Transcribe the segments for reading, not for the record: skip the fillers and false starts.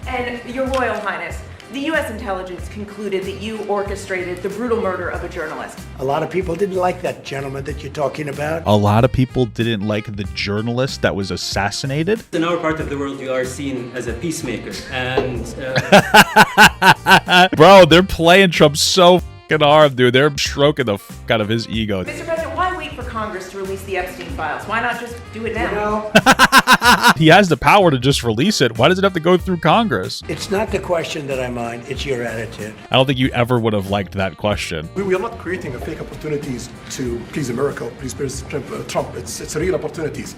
And Your Royal Highness, the U.S. intelligence concluded that you orchestrated the brutal murder of a journalist. A lot of people didn't like that gentleman that you're talking about. A lot of people didn't like the journalist that was assassinated. In our part of the world, you are seen as a peacemaker, and bro, they're playing Trump so fucking hard, dude. They're stroking the fuck out of his ego. Mr. President, why wait for Congress to release the Epstein files? Why not just do it now? You know, He has the power to just release it. Why does it have to go through Congress? it's not the question that I mind, it's your attitude. I don't think you ever would have liked that question. We are not creating a fake opportunities to please America, please President Trump. It's real opportunities.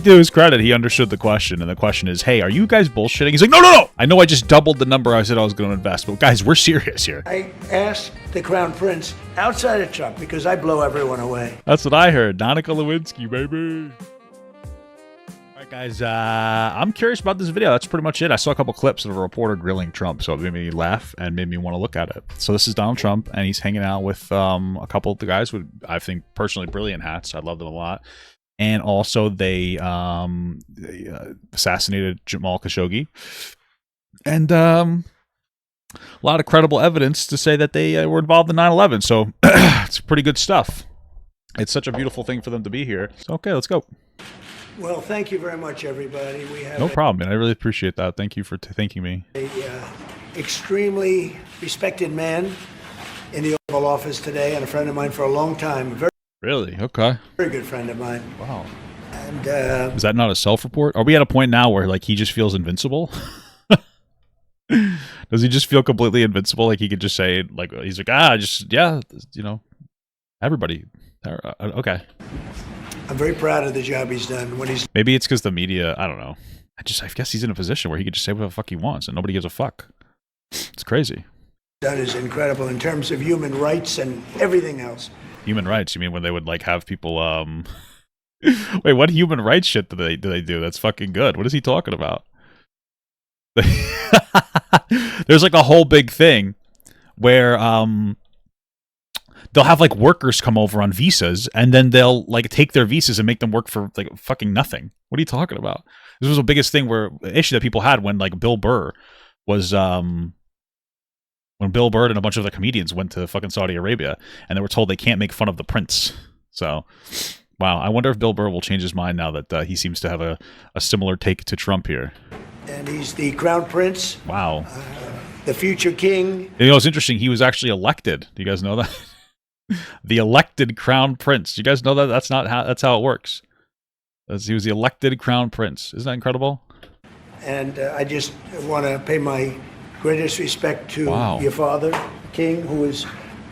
To his credit, he understood the question, and the question is, hey, are you guys bullshitting? He's like, no, no, no! I know I just doubled the number I said I was going to invest, but guys, we're serious here. I asked the Crown Prince outside of Trump because I blow everyone away. That's what I heard. Monica Lewinsky, baby. All right, guys, I'm curious about this video. That's pretty much it. I saw a couple clips of a reporter grilling Trump, so it made me laugh and made me want to look at it. So this is Donald Trump, and he's hanging out with a couple of the guys with, I think, personally brilliant hats. I love them a lot. And also, they assassinated Jamal Khashoggi. And a lot of credible evidence to say that they were involved in 9/11. So it's pretty good stuff. It's such a beautiful thing for them to be here. So, okay, let's go. Well, thank you very much, everybody. We have No problem, man. I really appreciate that. Thank you for thanking me. a extremely respected man in the Oval Office today, and a friend of mine for a long time. Really? Okay. Very good friend of mine. Wow. And Is that not a self-report? Are we at a point now where, like, he just feels invincible? Does he just feel completely invincible? Like, he could just say, like, he's like, yeah, you know, everybody. Okay. I'm very proud of the job he's done. When he's Maybe it's because the media, I don't know. I guess he's in a position where he could just say what the fuck he wants and nobody gives a fuck. It's crazy. done is incredible in terms of human rights and everything else. Human rights? You mean when they would, like, have people, Wait, what human rights shit do they do? That's fucking good. What is he talking about? There's like a whole big thing where they'll have like workers come over on visas, and then they'll like take their visas and make them work for like fucking nothing. What are you talking about? This was the biggest thing where issue that people had when like Bill Burr was when Bill Burr and a bunch of the comedians went to fucking Saudi Arabia, and they were told they can't make fun of the prince. So wow, I wonder if Bill Burr will change his mind now that he seems to have a similar take to Trump here. And he's the crown prince. Wow. The future king. You know, it's interesting. He was actually elected. Do you guys know that? The elected crown prince. Do you guys know that? That's how it works. He was the elected crown prince. Isn't that incredible? And I just want to pay my greatest respect to Wow. your father, King, who was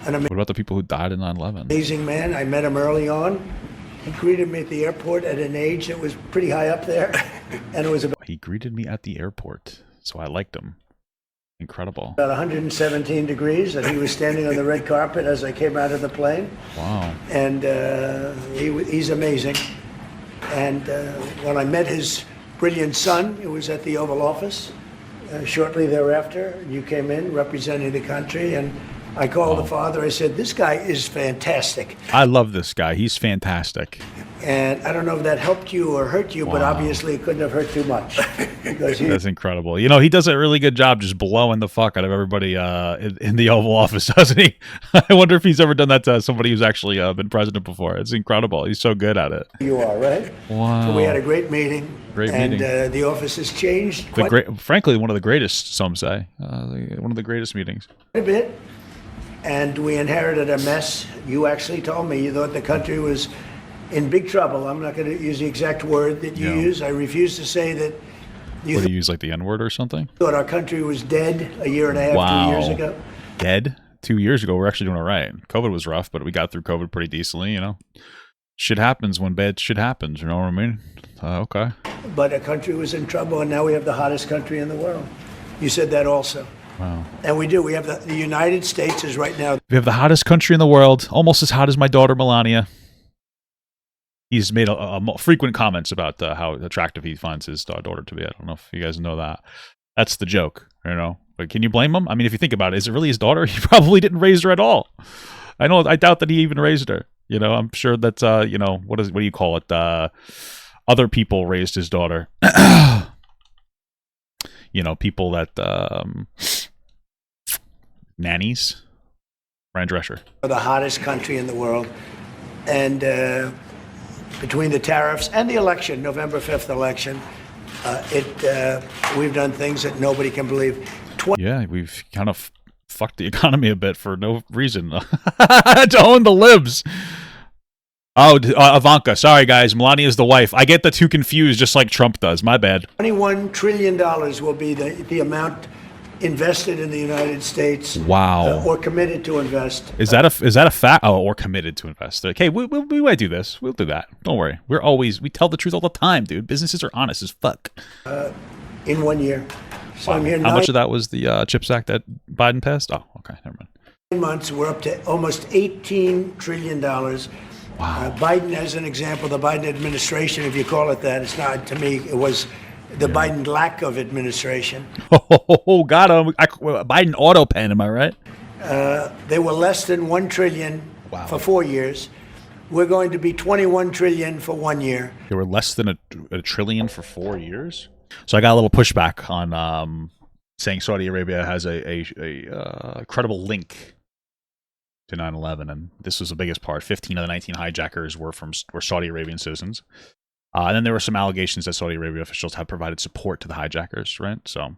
an What about the people who died in 9/11? amazing man. I met him early on. He greeted me at the airport at an age that was pretty high up there. And it was He greeted me at the airport, so I liked him. Incredible. about 117 degrees, and he was standing on the red carpet as I came out of the plane. Wow. And he's amazing. And when I met his brilliant son, it was at the Oval Office. Shortly thereafter, you came in representing the country, and I called the father. I said, "This guy is fantastic." I love this guy. He's fantastic. And I don't know if that helped you or hurt you, but Wow. obviously it couldn't have hurt too much. Because That's incredible. You know, he does a really good job just blowing the fuck out of everybody in the Oval Office, doesn't he? I wonder if he's ever done that to somebody who's actually been president before. It's incredible. He's so good at it. you are, right? Wow. So we had a great meeting. Great and, meeting. the office has changed quite Frankly, one of the greatest, some say. One of the greatest meetings. a bit. And we inherited a mess. You actually told me you thought the country was in big trouble. I'm not going to use the exact word that you Yeah. use. I refuse to say that you What do you use, like the N-word or something? thought our country was dead a year and a half, Wow. 2 years ago. Dead? 2 years ago, we're actually doing all right. COVID was rough, but we got through COVID pretty decently, you know? Shit happens when bad shit happens, you know what I mean? Okay. But a country was in trouble, and now we have the hottest country in the world. You said that also. Wow. And we do. We have the United States is right now. We have the hottest country in the world, almost as hot as my daughter Melania. He's made frequent comments about how attractive he finds his daughter to be. I don't know if you guys know that. That's the joke, you know? But can you blame him? I mean, if you think about it, is it really his daughter? He probably didn't raise her at all. I doubt that he even raised her. You know, I'm sure that, you know, what do you call it? Other people raised his daughter. you know, people that nannies. Fran Drescher. The hottest country in the world. And between the tariffs and the election, November 5th election, we've done things that nobody can believe. Yeah, we've kind of fucked the economy a bit for no reason. To own the libs. Oh, Ivanka. Sorry, guys. Melania is the wife. I get the two confused just like Trump does. My bad. $21 trillion will be the amount invested in the United States. Wow. Or committed to invest. Is that a fact? Oh, or committed to invest. Okay, we might do this. We'll do that. Don't worry. We tell the truth all the time, dude. Businesses are honest as fuck. In 1 year. So Wow. I'm here How much of that was the CHIPS Act that Biden passed? Oh, okay. Never mind. 9 months. We're up to almost $18 trillion. Wow. Biden, as an example, the Biden administration, if you call it that, it's not, to me, it was the Biden lack of administration. Oh, got him. Biden auto pen, am I right? They were less than $1 trillion for 4 years. We're going to be $21 trillion for 1 year. They were less than a trillion for 4 years. So I got a little pushback on saying Saudi Arabia has a credible link to 9/11, and this was the biggest part. 15 of the 19 hijackers were Saudi Arabian citizens. And then there were some allegations that Saudi Arabia officials have provided support to the hijackers, right? So,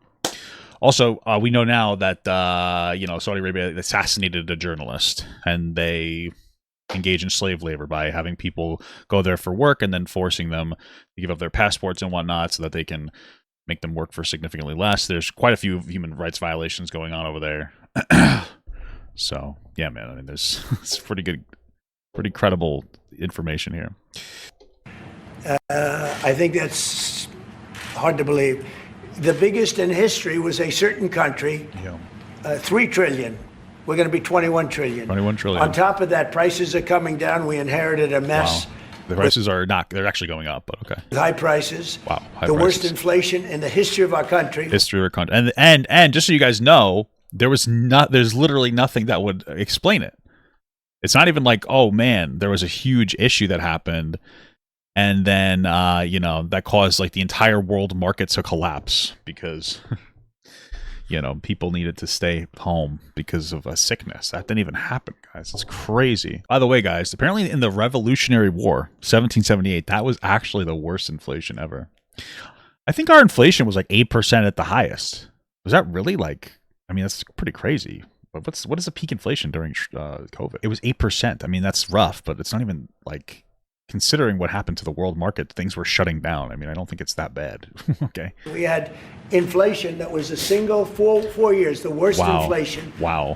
also, we know now that, Saudi Arabia assassinated a journalist, and they engage in slave labor by having people go there for work and then forcing them to give up their passports and whatnot so that they can make them work for significantly less. There's quite a few human rights violations going on over there. So, yeah, man, I mean, there's it's pretty credible information here. I think that's hard to believe. The biggest in history was a certain country, $3 trillion. We're going to be $21 trillion. 21 trillion. On top of that, prices are coming down. We inherited a mess. Wow. The prices are not, they're actually going up, but okay. With high prices. Wow. The worst inflation in the history of our country. History of our country. And just so you guys know, there's literally nothing that would explain it. It's not even like, oh man, there was a huge issue that happened, and then that caused like the entire world market to collapse because people needed to stay home because of a sickness. That didn't even happen, guys. It's crazy. By the way, guys, apparently in the Revolutionary War, 1778, that was actually the worst inflation ever. I think our inflation was like 8% at the highest. Was that really like? I mean, that's pretty crazy. But what is the peak inflation during COVID? It was 8%. I mean, that's rough, but it's not even like, considering what happened to the world market, things were shutting down. I mean, I don't think it's that bad. Okay. We had inflation that was a single 4 years, the worst inflation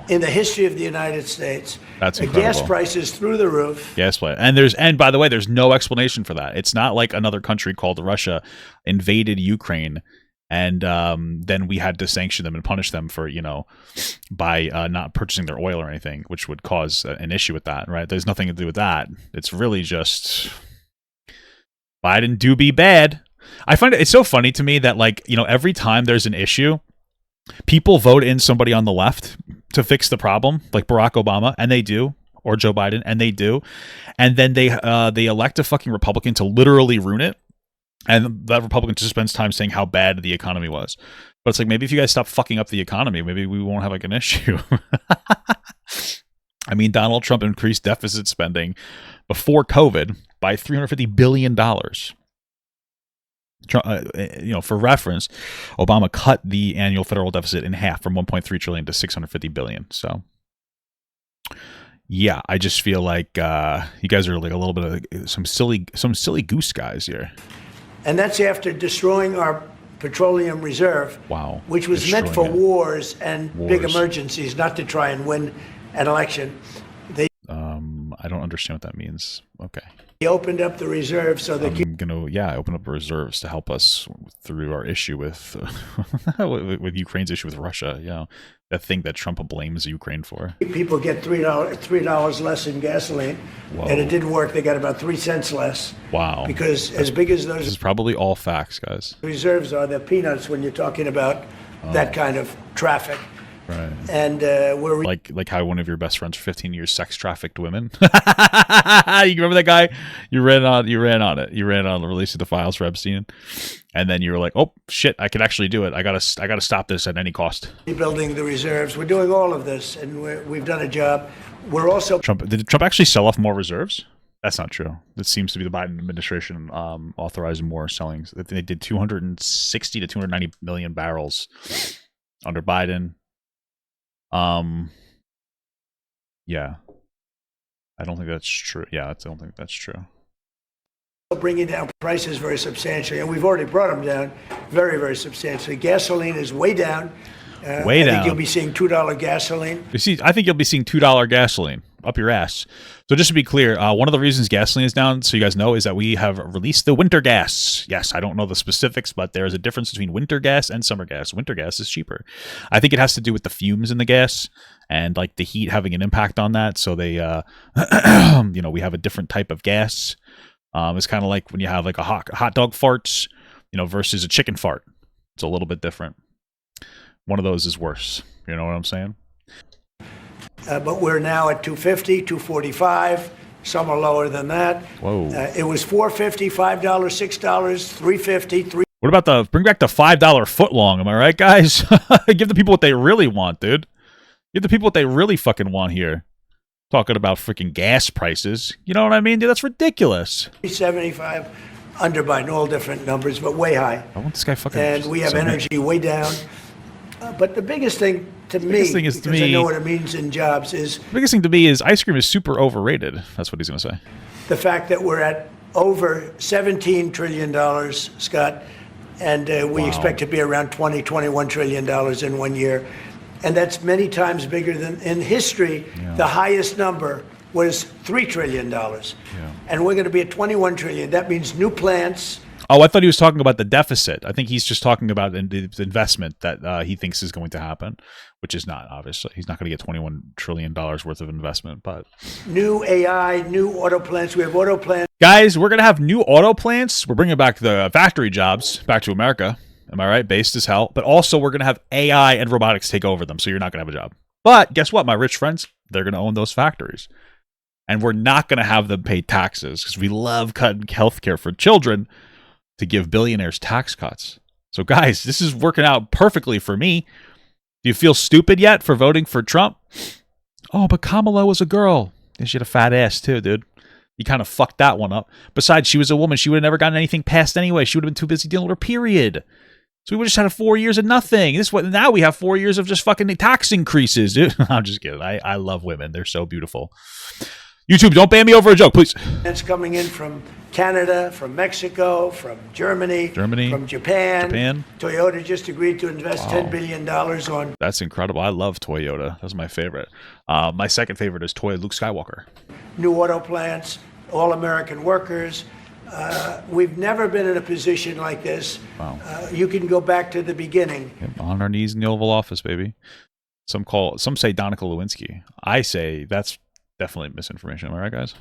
in the history of the United States. That's incredible. Gas prices through the roof. Gas price. And by the way, there's no explanation for that. It's not like another country called Russia invaded Ukraine and then we had to sanction them and punish them for, by not purchasing their oil or anything, which would cause an issue with that, right? There's nothing to do with that. It's really just Biden do be bad. I find it's so funny to me that, like, every time there's an issue, people vote in somebody on the left to fix the problem, like Barack Obama, and they do, or Joe Biden, and they do, and then they elect a fucking Republican to literally ruin it. And that Republican just spends time saying how bad the economy was. But it's like, maybe if you guys stop fucking up the economy, maybe we won't have like an issue. I mean, Donald Trump increased deficit spending before COVID by $350 billion. For reference, Obama cut the annual federal deficit in half from 1.3 trillion to 650 billion. So, yeah, I just feel like you guys are like a little bit of some silly goose guys here. And that's after destroying our petroleum reserve, which was meant for wars and big emergencies, not to try and win an election. I don't understand what that means. Okay. They opened up the reserve so they open up reserves to help us through our issue with with Ukraine's issue with Russia. Yeah, that thing that Trump blames Ukraine for. People get $3 less in gasoline, and it didn't work. They got about 3 cents less. Wow! Because as big as those, this is probably all facts, guys. Reserves are, they're peanuts when you're talking about that kind of traffic. Right. And we're Like how one of your best friends for 15 years sex trafficked women. You remember that guy? You ran on it. You ran on the release of the files for Epstein, and then you were like, "Oh shit, I can actually do it. I gotta stop this at any cost." rebuilding the reserves. We're doing all of this, and we've done a job. We're also Did Trump actually sell off more reserves? That's not true. It seems to be the Biden administration authorizing more selling. They did 260 to 290 million barrels under Biden. Yeah. I don't think that's true. Yeah, I don't think that's true. bringing down prices very substantially, and we've already brought them down very, very substantially. Gasoline is way down. Way I down. think you'll be seeing $2 gasoline. You see, I think you'll be seeing $2 gasoline up your ass. So just to be clear, one of the reasons gasoline is down, so you guys know, is that we have released the winter gas. Yes, I don't know the specifics, but there is a difference between winter gas and summer gas. Winter gas is cheaper. I think it has to do with the fumes in the gas and like the heat having an impact on that. So they, you know, we have a different type of gas. It's kind of like when you have like a hot dog farts, you know, versus a chicken fart. It's a little bit different. One of those is worse. You know what I'm saying? But we're now at 250, 245. Some are lower than that. Whoa. It was $4.50, $5, $6, $3.50, $3. What about the bring back the $5 footlong? Am I right, guys? Give the people what they really want, dude. Give the people what they really fucking want here. Talking about freaking gas prices. You know what I mean, dude? That's ridiculous. 375 under Biden, all different numbers, but way high. I want this guy fucking. And we have energy way down. But the biggest thing to me, biggest thing is because to I me- know what it means in jobs, is The biggest thing to me is ice cream is super overrated. That's what he's gonna say. the fact that we're at over $17 trillion, Scott, and we Wow. expect to be around $21 trillion in 1 year. And that's many times bigger than in history. Yeah. The highest number was $3 trillion. And we're going to be at 21 trillion. That means new plants. Oh, I thought he was talking about the deficit. I think he's just talking about the investment that he thinks is going to happen, which is not, obviously. He's not going to get $21 trillion worth of investment. But New AI, new auto plants. We have auto plants. guys, we're going to have new auto plants. We're bringing back the factory jobs back to America. Am I right? Based as hell. But also, we're going to have AI and robotics take over them. So you're not going to have a job. But guess what, my rich friends? They're going to own those factories. And we're not going to have them pay taxes because we love cutting healthcare for children to give billionaires tax cuts. So guys, this is working out perfectly for me. Do you feel stupid yet for voting for Trump? Oh, but Kamala was a girl. And she had a fat ass too, dude. You kind of fucked that one up. Besides, she was a woman. She would have never gotten anything passed anyway. She would have been too busy dealing with her period. So we would have just had 4 years of nothing. This what now we have 4 years of just fucking tax increases, dude. I'm just kidding. I love women. They're so beautiful. YouTube, don't ban me over a joke, please. That's coming in from Canada, from Mexico, from Germany, from Japan. Toyota just agreed to invest $10 billion on That's incredible. I love Toyota. That's my favorite. My second favorite is Luke Skywalker. new auto plants, all American workers. We've never been in a position like this. Wow. You can go back to the beginning. Yep, on our knees in the Oval Office, baby. Some say Donica Lewinsky. I say that's definitely misinformation. Am I right, guys?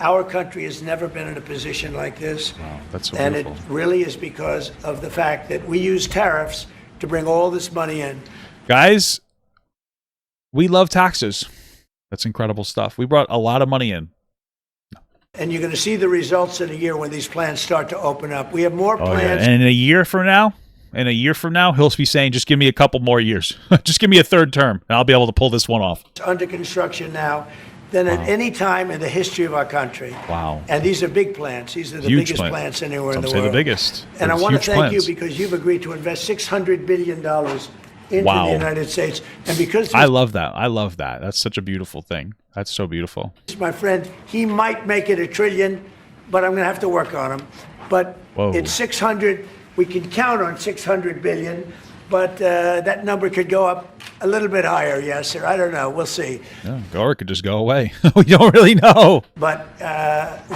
Our country has never been in a position like this. Wow, that's so And beautiful. it really is because of the fact that we use tariffs to bring all this money in. Guys, we love taxes. That's incredible stuff. We brought a lot of money in. And you're going to see the results in a year when these plants start to open up. We have more Oh, yeah. plants. And in a year from now, he'll be saying, just give me a couple more years. Just give me a third term, and I'll be able to pull this one off. Under construction now than at any time in the history of our country. Wow. And these are big plants. These are the Huge biggest plant. plants anywhere Some in the say world. the biggest. And I There's want to huge thank plants. you because you've agreed to invest $600 billion into Wow. the United States. And because I love that. I love that. That's such a beautiful thing. That's so beautiful. my friend, he might make it $1 trillion, but I'm going to have to work on him. But Whoa. it's 600. We can count on 600 billion, but that number could go up a little bit higher. Yes, sir. I don't know. We'll see. Yeah, or it could just go away. We don't really know. But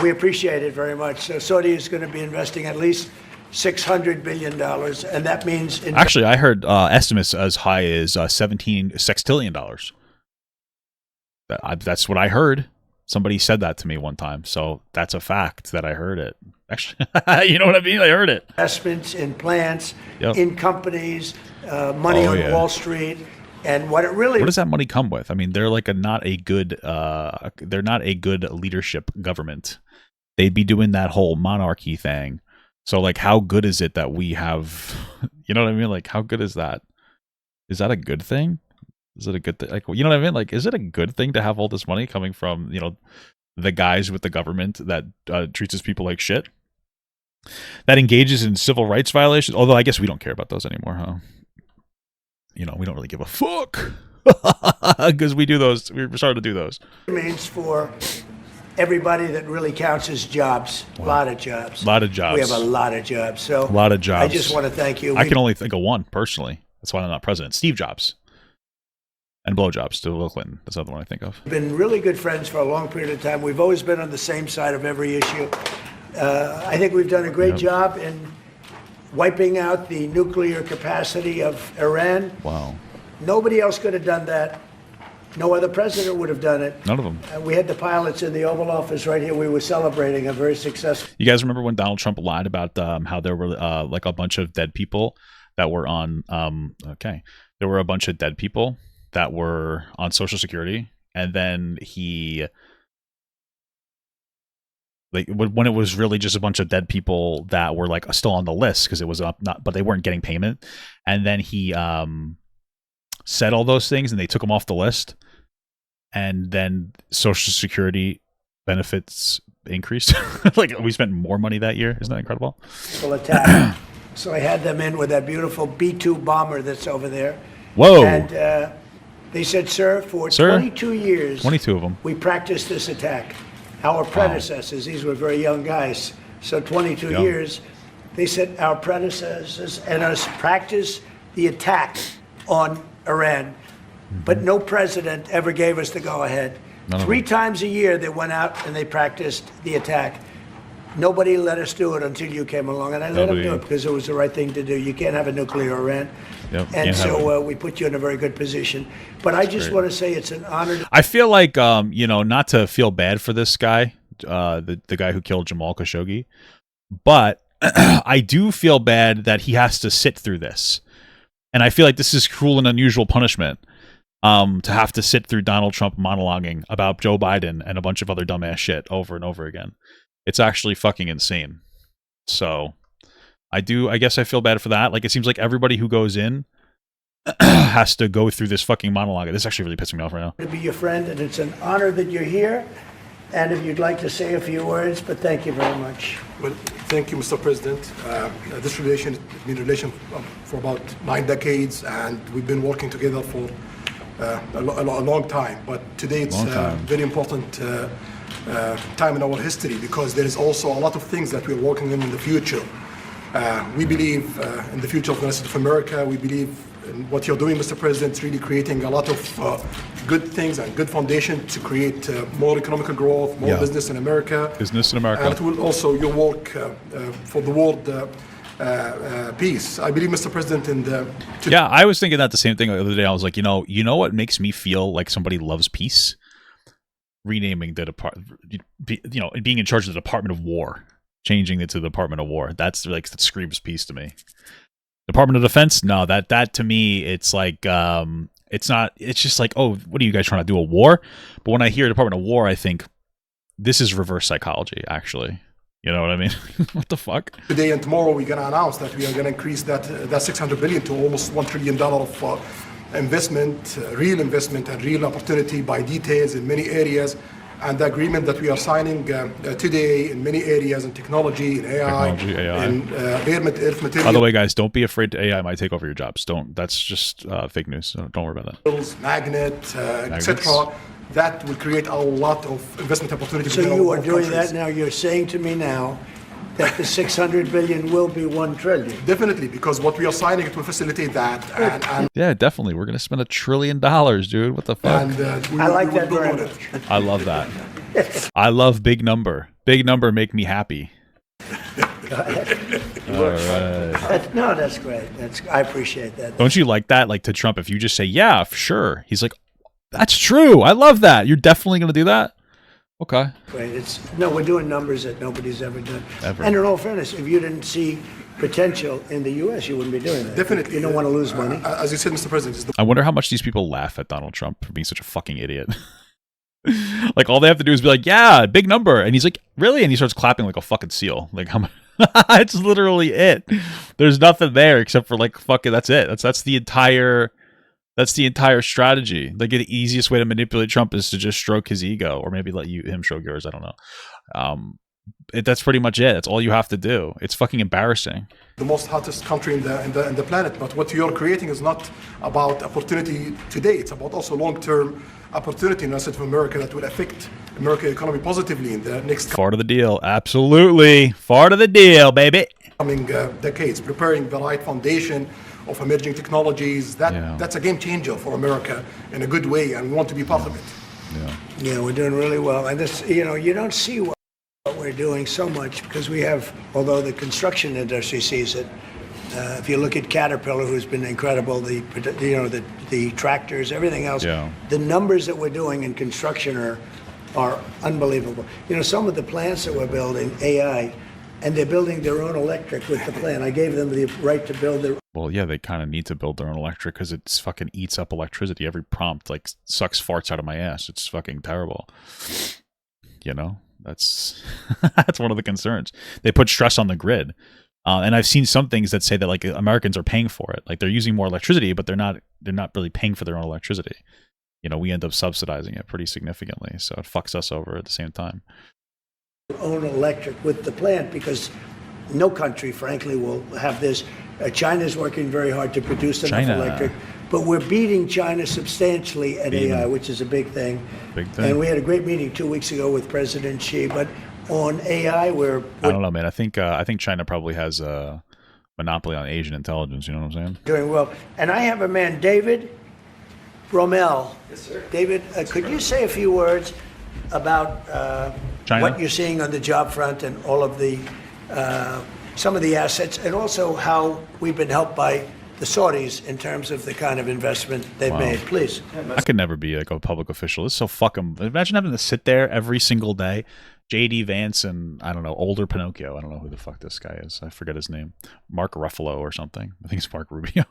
we appreciate it very much. So Saudi is going to be investing at least $600 billion, and that means Actually, I heard estimates as high as $17 sextillion. That's what I heard. Somebody said that to me one time, so that's a fact that I heard it. Actually, you know what I mean? I heard it. investments in plants, Yep. in companies, money Oh, on yeah. Wall Street. And what it really What does that money come with? I mean, they're like not a good leadership government. They'd be doing that whole monarchy thing. So like, how good is it that we have, you know what I mean? Like, how good is that? Is that a good thing? Is it a good thing? Like, you know what I mean? Like, is it a good thing to have all this money coming from, you know, the guys with the government that treats his people like shit? That engages in civil rights violations? Although I guess we don't care about those anymore, huh? You know, we don't really give a fuck. Because we do those. We're starting to do those. means for everybody that really counts as jobs. A lot of jobs. A lot of jobs. We have a lot of jobs. So A lot of jobs. I just want to thank you. I can only think of one, personally. That's why I'm not president. Steve Jobs. And blowjobs to Bill Clinton. That's the other one I think of. We've been really good friends for a long period of time. We've always been on the same side of every issue. I think we've done a great job in wiping out the nuclear capacity of Iran. Wow. Nobody else could have done that. No other president would have done it. None of them. We had the pilots in the Oval Office right here. We were celebrating a very successful. You guys remember when Donald Trump lied about how there were like a bunch of dead people that were on there were a bunch of dead people that were on Social Security, and then he, like, when it was really just a bunch of dead people that were like still on the list because it was up, not, but they weren't getting payment, and then he said all those things and they took him off the list, and then Social Security benefits increased. Like, we spent more money that year. Isn't that incredible? Attack. So I had them in with that beautiful B-2 bomber that's over there. Whoa. And they said, sir, for 22 years, 22 of them, we practiced this attack. Our predecessors, these were very young guys, so 22 years, they said our predecessors and us practiced the attack on Iran, but no president ever gave us the go-ahead. 3 times a year they went out and they practiced the attack. Nobody let us do it until you came along, and I let them do it because it was the right thing to do. You can't have a nuclear Iran. And so we put you in a very good position. But I just want to say it's an honor. I feel like, you know, not to feel bad for this guy, the guy who killed Jamal Khashoggi, but I do feel bad that he has to sit through this. And I feel like this is cruel and unusual punishment, to have to sit through Donald Trump monologuing about Joe Biden and a bunch of other dumbass shit over and over again. It's actually fucking insane. So I guess I feel bad for that. Like, it seems like everybody who goes in has to go through this fucking monologue. This is actually really pissing me off right now. To be your friend, and it's an honor that you're here. And if you'd like to say a few words, but thank you very much. Well, thank you, Mr. President. This relation has been a relation for about 9 decades, and we've been working together for a long time. But today it's a very important time in our history, because there is also a lot of things that we're working in the future. We believe in the future of the United States of America. We believe in what you're doing, Mr. President, really creating a lot of good things and good foundation to create more economic growth, more business in America. Business in America. And it will also your work for the world peace. I believe, Mr. President, in the... Yeah, I was thinking that the same thing the other day. I was like, you know what makes me feel like somebody loves peace? Renaming the department, you know, being in charge of the Department of War, changing it to the Department of War. That's like, that screams peace to me. Department of Defense, no, that to me, it's like, it's not. It's just like, oh, what are you guys trying to do, a war? But when I hear Department of War, I think this is reverse psychology, actually. You know what I mean? What the fuck? Today and tomorrow, we're going to announce that we are going to increase that $600 billion to almost $1 trillion of investment, real investment and real opportunity by details in many areas. And the agreement that we are signing today in many areas, in technology, in AI, in rare earth materials. By the way, guys, don't be afraid AI might take over your jobs. Don't. That's just fake news. So don't worry about that. Magnet, etc. That will create a lot of investment opportunities. So you are doing that now. You're saying to me now that the $600 billion will be $1 trillion. Definitely, because what we are signing, it will facilitate that. And yeah, definitely. We're going to spend $1 trillion, dude. What the fuck? I like that very much. I love that. I love big number. Big number make me happy. Go ahead. All right. No, that's great. I appreciate that. Don't you like that? Like, to Trump, if you just say, yeah, sure. He's like, that's true. I love that. You're definitely going to do that? Okay. Great. We're doing numbers that nobody's ever done. Ever. And in all fairness, if you didn't see potential in the U.S., you wouldn't be doing that. Definitely. You don't want to lose money. As you said, Mr. President, it's the I wonder how much these people laugh at Donald Trump for being such a fucking idiot. Like, all they have to do is be like, yeah, big number. And he's like, really? And he starts clapping like a fucking seal. Like, how much? It's literally it. There's nothing there except for like, fucking, that's it. That's the entire strategy. Like, the easiest way to manipulate Trump is to just stroke his ego, or maybe let him stroke yours. I don't know. That's pretty much it. That's all you have to do. It's fucking embarrassing. the most hottest country in the planet. But what you're creating is not about opportunity today. It's about also long-term opportunity in the rest of America that will affect American economy positively in the next Part of the deal. Absolutely. Part of the deal, baby. coming decades. Preparing the right foundation of emerging technologies. That's a game changer for America in a good way, and we want to be part of it. Yeah, we're doing really well. And this, you don't see what we're doing so much because we have, although the construction industry sees it. If you look at Caterpillar, who's been incredible, the tractors, everything else, the numbers that we're doing in construction are unbelievable. Some of the plants that we're building, AI, and they're building their own electric with the plant. I gave them the right to build their. Well, yeah, they kind of need to build their own electric because it fucking eats up electricity. Every prompt like sucks farts out of my ass. It's fucking terrible. That's that's one of the concerns. They put stress on the grid. And I've seen some things that say that like Americans are paying for it. Like they're using more electricity, but they're not really paying for their own electricity. We end up subsidizing it pretty significantly. So it fucks us over at the same time. Own electric with the plant because no country, frankly, will have this. China's working very hard to produce enough electric, but we're beating China substantially at AI, which is a big thing. And we had a great meeting 2 weeks ago with President Xi, but on AI, I don't know, man. I think China probably has a monopoly on Asian intelligence. You know what I'm saying? Doing well. And I have a man, David Rommel. Yes, sir. David, could you say a few words about what you're seeing on the job front and all of the some of the assets, and also how we've been helped by the Saudis in terms of the kind of investment they've made? Please. I could never be like a public official. It's so fucking. Imagine having to sit there every single day. JD Vance and I don't know, older Pinocchio. I don't know who the fuck this guy is. I forget his name. Mark Ruffalo or something. I think it's Mark Rubio.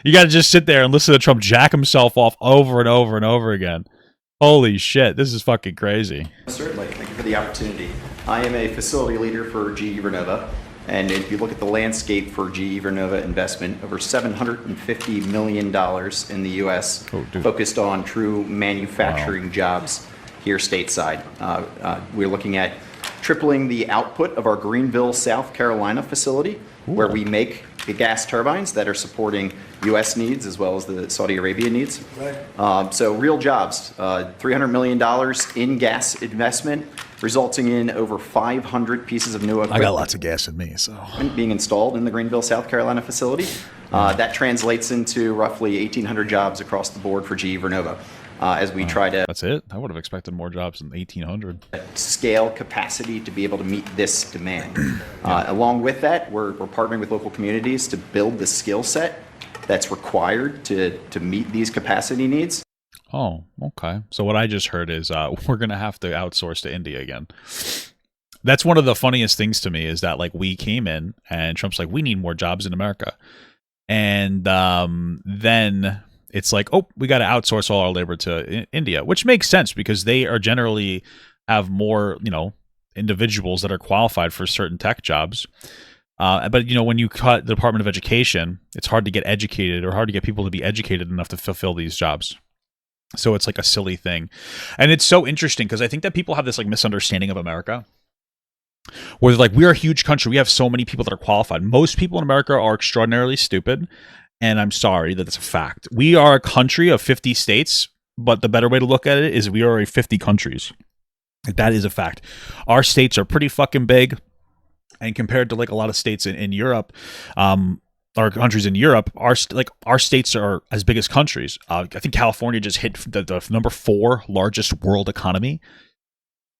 You got to just sit there and listen to Trump jack himself off over and over and over again. Holy shit, this is fucking crazy. Certainly, thank you for the opportunity. I am a facility leader for GE Vernova, and if you look at the landscape for GE Vernova investment, over $750 million in the U.S. Focused on true manufacturing jobs here stateside. We're looking at tripling the output of our Greenville, South Carolina facility, where we make the gas turbines that are supporting U.S. needs as well as the Saudi Arabia needs. Right. So real jobs, $300 million in gas investment, resulting in over 500 pieces of new equipment. I got lots of gas in me, so. Being installed in the Greenville, South Carolina facility. That translates into roughly 1,800 jobs across the board for GE Vernova. As we try to... That's it? I would have expected more jobs than 1,800. Scale capacity to be able to meet this demand. Along with that, we're partnering with local communities to build the skill set that's required to meet these capacity needs. Oh, okay. So what I just heard is we're going to have to outsource to India again. That's one of the funniest things to me is that like we came in and Trump's like, we need more jobs in America. And then... it's like, oh, we got to outsource all our labor to India, which makes sense because they are generally have more, individuals that are qualified for certain tech jobs. But, when you cut the Department of Education, it's hard to get educated or hard to get people to be educated enough to fulfill these jobs. So it's like a silly thing. And it's so interesting because I think that people have this like misunderstanding of America where they're like, we're a huge country. We have so many people that are qualified. Most people in America are extraordinarily stupid. And I'm sorry that it's a fact. We are a country of 50 states, but the better way to look at it is we are a 50 countries. That is a fact. Our states are pretty fucking big. And compared to like a lot of states in Europe, or countries in Europe, our states are as big as countries. I think California just hit the number 4 largest world economy.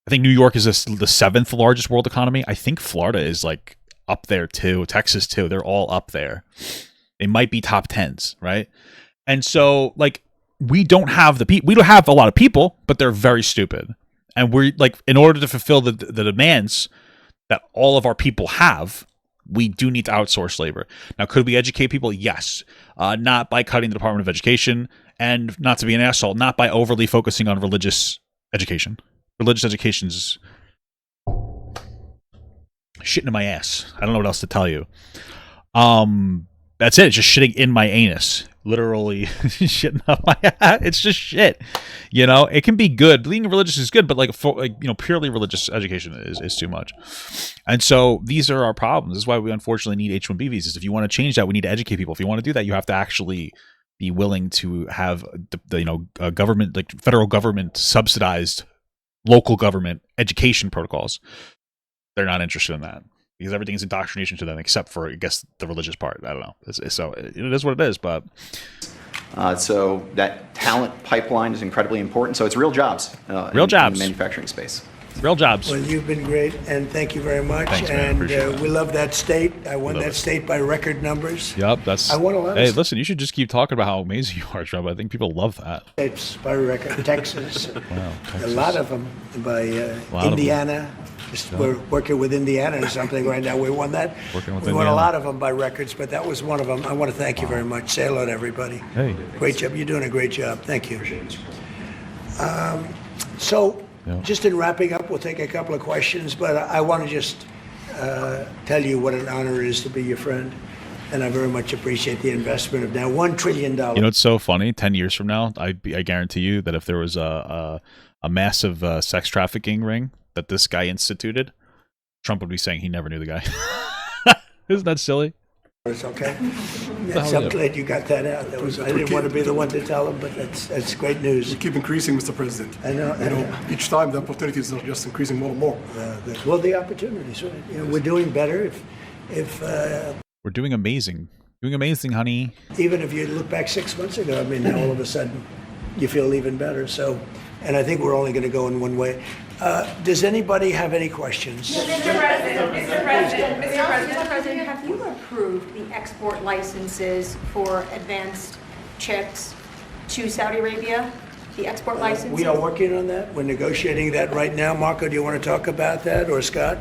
I think New York is the 7th largest world economy. I think Florida is like up there too. Texas too. They're all up there. They might be top 10s, right? And so, like, we don't have we don't have a lot of people, but they're very stupid. And we're like, in order to fulfill the demands that all of our people have, we do need to outsource labor. Now, could we educate people? Yes. Not by cutting the Department of Education, and not to be an asshole, not by overly focusing on religious education. Religious education's shitting in my ass. I don't know what else to tell you. That's it. It's just shitting in my anus. Literally shitting up my ass. It's just shit. You know, it can be good. Being religious is good, but purely religious education is too much. And so these are our problems. This is why we unfortunately need H-1B visas. If you want to change that, we need to educate people. If you want to do that, you have to actually be willing to have a government, like federal government subsidized local government education protocols. They're not interested in that because everything's indoctrination to them except for, I guess, the religious part. I don't know. So it is what it is, but so that talent pipeline is incredibly important. So it's real jobs. Real jobs in the manufacturing space. Real jobs. Well, you've been great, and thank you very much. Thanks, man. And Appreciate that. we love that state. I won that state by record numbers. Yep, that's. I won a lot Hey, of listen, you should just keep talking about how amazing you are, Trump. I think people love that. states by record. Texas, Wow, a Texas. lot of them by lot of Indiana. We're working with Indiana or something right now. We won that. Working with we won a Indiana. lot of them by records, but that was one of them. I want to thank you very much. Say hello to everybody. Hey. Great job. You're doing a great job. Thank you. So, Yeah. just in wrapping up, we'll take a couple of questions, but I want to just tell you what an honor it is to be your friend, and I very much appreciate the investment of now $1 trillion. You know what's so funny? 10 years from now, I guarantee you that if there was a massive sex trafficking ring that this guy instituted, Trump would be saying he never knew the guy. Isn't that silly? It's okay. hell I'm yeah. glad you got that out. I didn't want to be the one to tell him, but that's great news. We keep increasing, Mr. President. I know. You know, each time the opportunities are just increasing more and more. Well, the opportunities, right? You know, we're doing better. If We're doing amazing. Doing amazing, honey. even if you look back 6 months ago, I mean, now all of a sudden you feel even better. So, and I think we're only going to go in one way. Does anybody have any questions? Mr. President, Have you approved the export licenses for advanced chips to Saudi Arabia? The export licenses? We are working on that. We're negotiating that right now. Marco, do you want to talk about that, or Scott?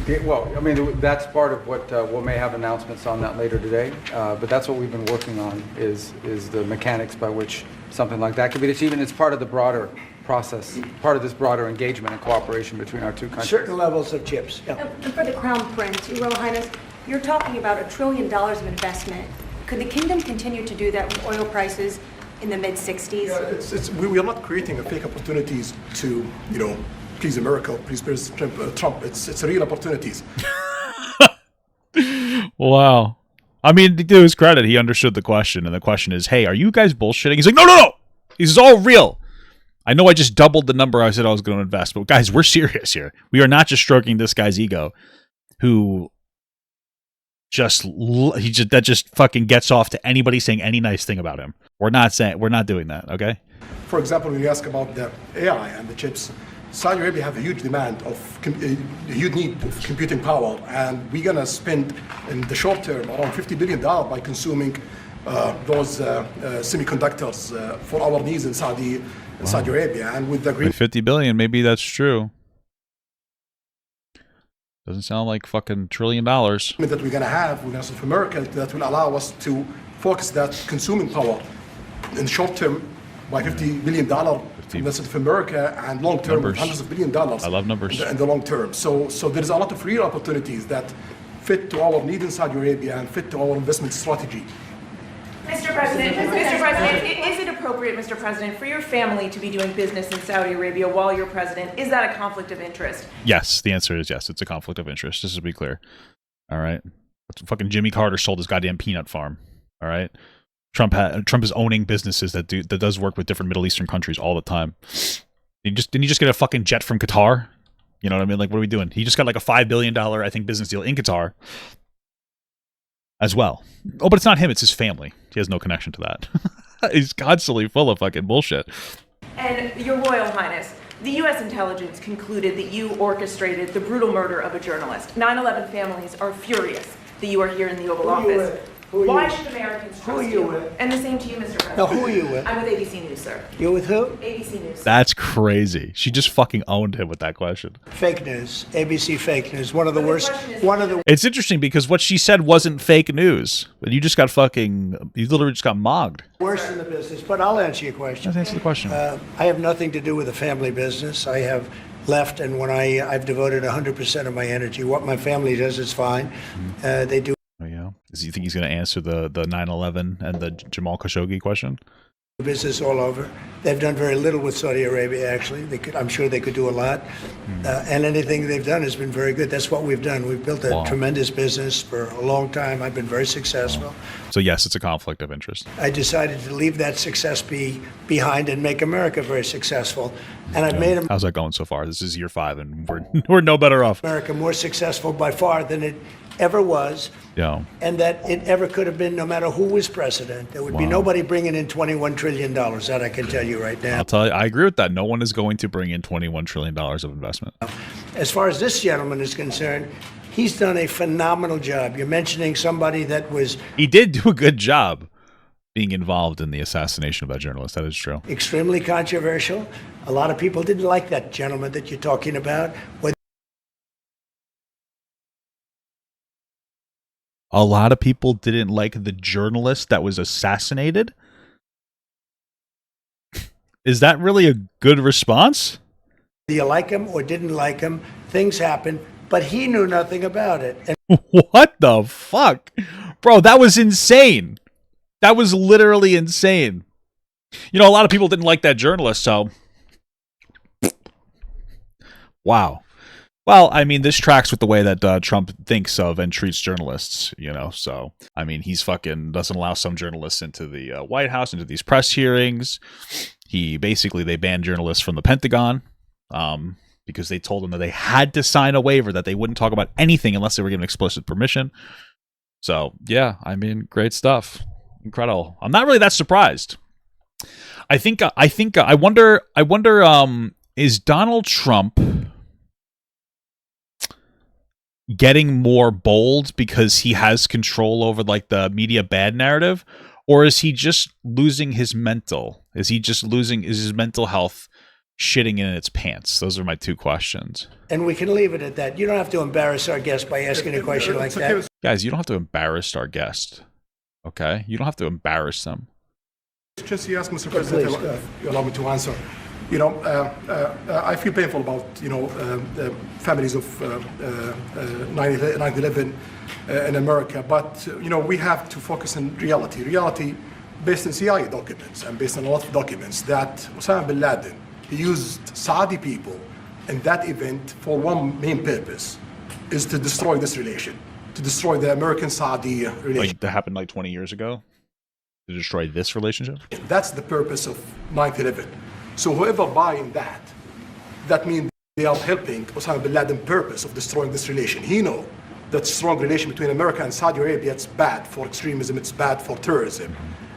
Okay, well, I mean, that's part of what we may have announcements on that later today. But that's what we've been working on is the mechanics by which something like that could be achieved. And it's part of the broader process, part of this broader engagement and cooperation between our two countries. Certain levels of chips. Yeah. And for the Crown Prince, Your Royal Highness, you're talking about $1 trillion of investment. Could the kingdom continue to do that with oil prices in the mid-60s? We are not creating a fake opportunities to, you know, please America, please President Trump. It's real opportunities. Wow. I mean, to his credit, he understood the question, and the question is, hey, are you guys bullshitting? He's like, no. This is all real. I know I just doubled the number I said I was going to invest, but guys, we're serious here. We are not just stroking this guy's ego, who that just fucking gets off to anybody saying any nice thing about him. We're not doing that, okay? For example, when you ask about the AI and the chips, Saudi Arabia have a huge demand of, a huge need of computing power, and we're gonna spend in the short term around $50 billion by consuming those semiconductors for our needs in Saudi Arabia, and with the With 50 billion, maybe that's true. Doesn't sound like fucking $1 trillion. that we're gonna have with South America that will allow us to focus that consuming power in the short term by $50 billion from South America, and long term with hundreds of billion dollars. I love numbers. In the long term. So there is a lot of real opportunities that fit to our need in Saudi Arabia and fit to our investment strategy. Mr. President, is it appropriate, Mr. President, for your family to be doing business in Saudi Arabia while you're president? Is that a conflict of interest? Yes, the answer is yes. It's a conflict of interest. Just to be clear. All right. Fucking Jimmy Carter sold his goddamn peanut farm. All right. Trump is owning businesses that does work with different Middle Eastern countries all the time. Didn't he just get a fucking jet from Qatar? You know what I mean? Like, what are we doing? He just got like a $5 billion, I think, business deal in Qatar as well. Oh, but it's not him. It's his family. He has no connection to that. He's constantly full of fucking bullshit. And Your Royal Highness, the U.S. intelligence concluded that you orchestrated the brutal murder of a journalist. 9/11 families are furious that you are here in the Oval Office. Who are Why you? should Americans Who are trust you you? with? And the same to you, Mr. President. No, who are you with? I'm with ABC News, sir. You with who? ABC News. That's crazy. She just fucking owned him with that question. Fake news. ABC fake news. One of the But the worst. question is- One of the It's interesting because what she said wasn't fake news, but you just got fucking. You literally just got mogged. worst in the business. But I'll answer your question. Let's answer the question. I have nothing to do with the family business. I have left, and when I've devoted 100% of my energy. What my family does is fine. They do Oh yeah. Does he think he's going to answer the 9/11 and the Jamal Khashoggi question? business all over. They've done very little with Saudi Arabia, actually. I'm sure they could do a lot. And anything they've done has been very good. That's what we've done. We've built a tremendous business for a long time. I've been very successful. So yes, it's a conflict of interest. I decided to leave that success behind and make America very successful. And I've made How's that going so far? This is year 5, and we're no better off. America more successful by far than it ever was. Yeah. And that it ever could have been, no matter who was president. There would be nobody bringing in $21 trillion. That I can tell you right now. I'll tell you, I agree with that. No one is going to bring in $21 trillion of investment. As far as this gentleman is concerned, he's done a phenomenal job. You're mentioning somebody that was He did do a good job being involved in the assassination of that journalist. That is true. extremely controversial. A lot of people didn't like that gentleman that you're talking about. A lot of people didn't like the journalist that was assassinated. Is that really a good response? Whether you like him or didn't like him, things happen, but he knew nothing about it. And What the fuck? Bro, that was insane. That was literally insane. You know, a lot of people didn't like that journalist, so... Wow. Well, I mean, this tracks with the way that Trump thinks of and treats journalists, you know, so, I mean, he's fucking doesn't allow some journalists into the White House, into these press hearings. They banned journalists from the Pentagon because they told them that they had to sign a waiver that they wouldn't talk about anything unless they were given explicit permission. So, yeah, I mean, great stuff. Incredible. I'm not really that surprised. I wonder, is Donald Trump getting more bold because he has control over like the media bad narrative, or is he just losing his mental? Is his mental health shitting in its pants? Those are my two questions. And we can leave it at that. You don't have to embarrass our guest by asking a question like that. Guys, you don't have to embarrass our guest. Okay? You don't have to embarrass them. Just you ask, Mr. President, if you allow me to answer. You know, I feel painful about, the families of 9/11 in America, but, we have to focus on reality. Reality based on CIA documents and based on a lot of documents that Osama bin Laden, he used Saudi people in that event for one main purpose, is to destroy this relation, to destroy the American-Saudi relation. Like, that happened like 20 years ago? To destroy this relationship? That's the purpose of 9/11. So whoever buying that means they are helping Osama bin Laden's purpose of destroying this relation. He knows that strong relation between America and Saudi Arabia, it's bad for extremism, it's bad for terrorism.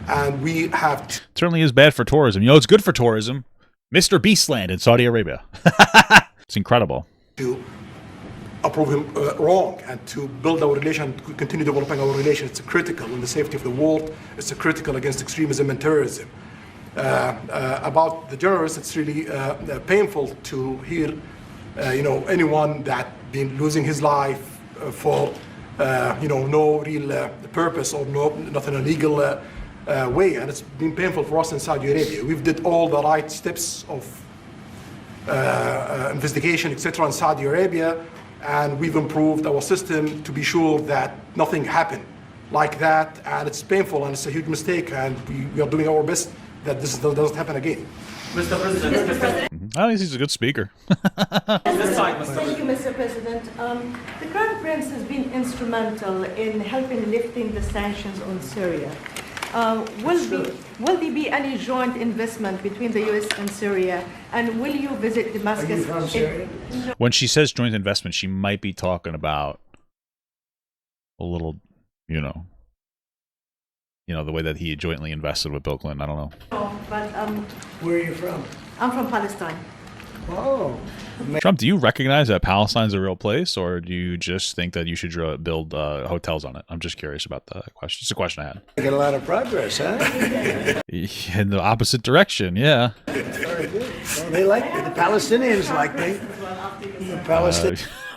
And we have to... It certainly is bad for tourism. You know, it's good for tourism. Mr. Beastland in Saudi Arabia. It's incredible. To approve him wrong and to build our relation, to continue developing our relation. It's critical in the safety of the world. It's critical against extremism and terrorism. About the journalists, it's really painful to hear, anyone that been losing his life for, no real purpose or nothing illegal way, and it's been painful for us in Saudi Arabia. We've did all the right steps of investigation, etc., in Saudi Arabia, and we've improved our system to be sure that nothing happened like that, and it's painful and it's a huge mistake, and we are doing our best that this doesn't happen again. Mr. President. I think he's a good speaker. Thank you, Mr. President. The Crown Prince has been instrumental in helping lifting the sanctions on Syria. Will there be any joint investment between the U.S. and Syria? And will you visit Damascus? Are you from Syria? When she says joint investment, she might be talking about a little, the way that he jointly invested with Bill Clinton. I don't know. No, but Where are you from? I'm from Palestine. Oh. Trump, do you recognize that Palestine's a real place, or do you just think that you should build hotels on it? I'm just curious about that question. It's a question I had. Making a lot of progress, huh? In the opposite direction, yeah. Very good. Well, they like me. The Palestinians like me.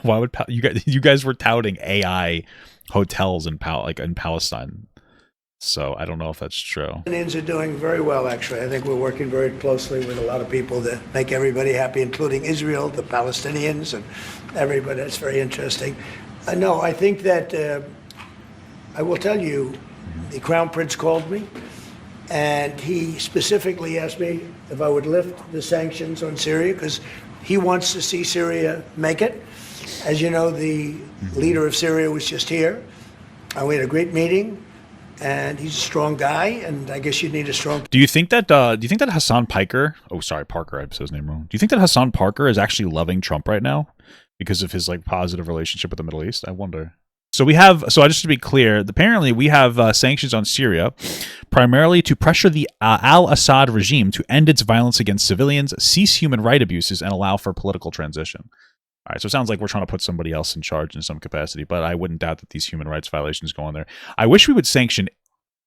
Why would you guys were touting AI hotels in Palestine? So I don't know if that's true. Palestinians are doing very well, actually. I think we're working very closely with a lot of people to make everybody happy, including Israel, the Palestinians, and everybody. That's very interesting. No, I think that I will tell you, the Crown Prince called me, and he specifically asked me if I would lift the sanctions on Syria, because he wants to see Syria make it. As you know, the leader of Syria was just here, and we had a great meeting. And he's a strong guy, and I guess you need a strong. Do you think that Hassan Parker? Oh, sorry, Parker. I said his name wrong. Do you think that Hassan Parker is actually loving Trump right now because of his positive relationship with the Middle East? I wonder. So just to be clear, apparently we have sanctions on Syria, primarily to pressure the al-Assad regime to end its violence against civilians, cease human rights abuses, and allow for political transition. All right, so it sounds like we're trying to put somebody else in charge in some capacity, but I wouldn't doubt that these human rights violations go on there. I wish we would sanction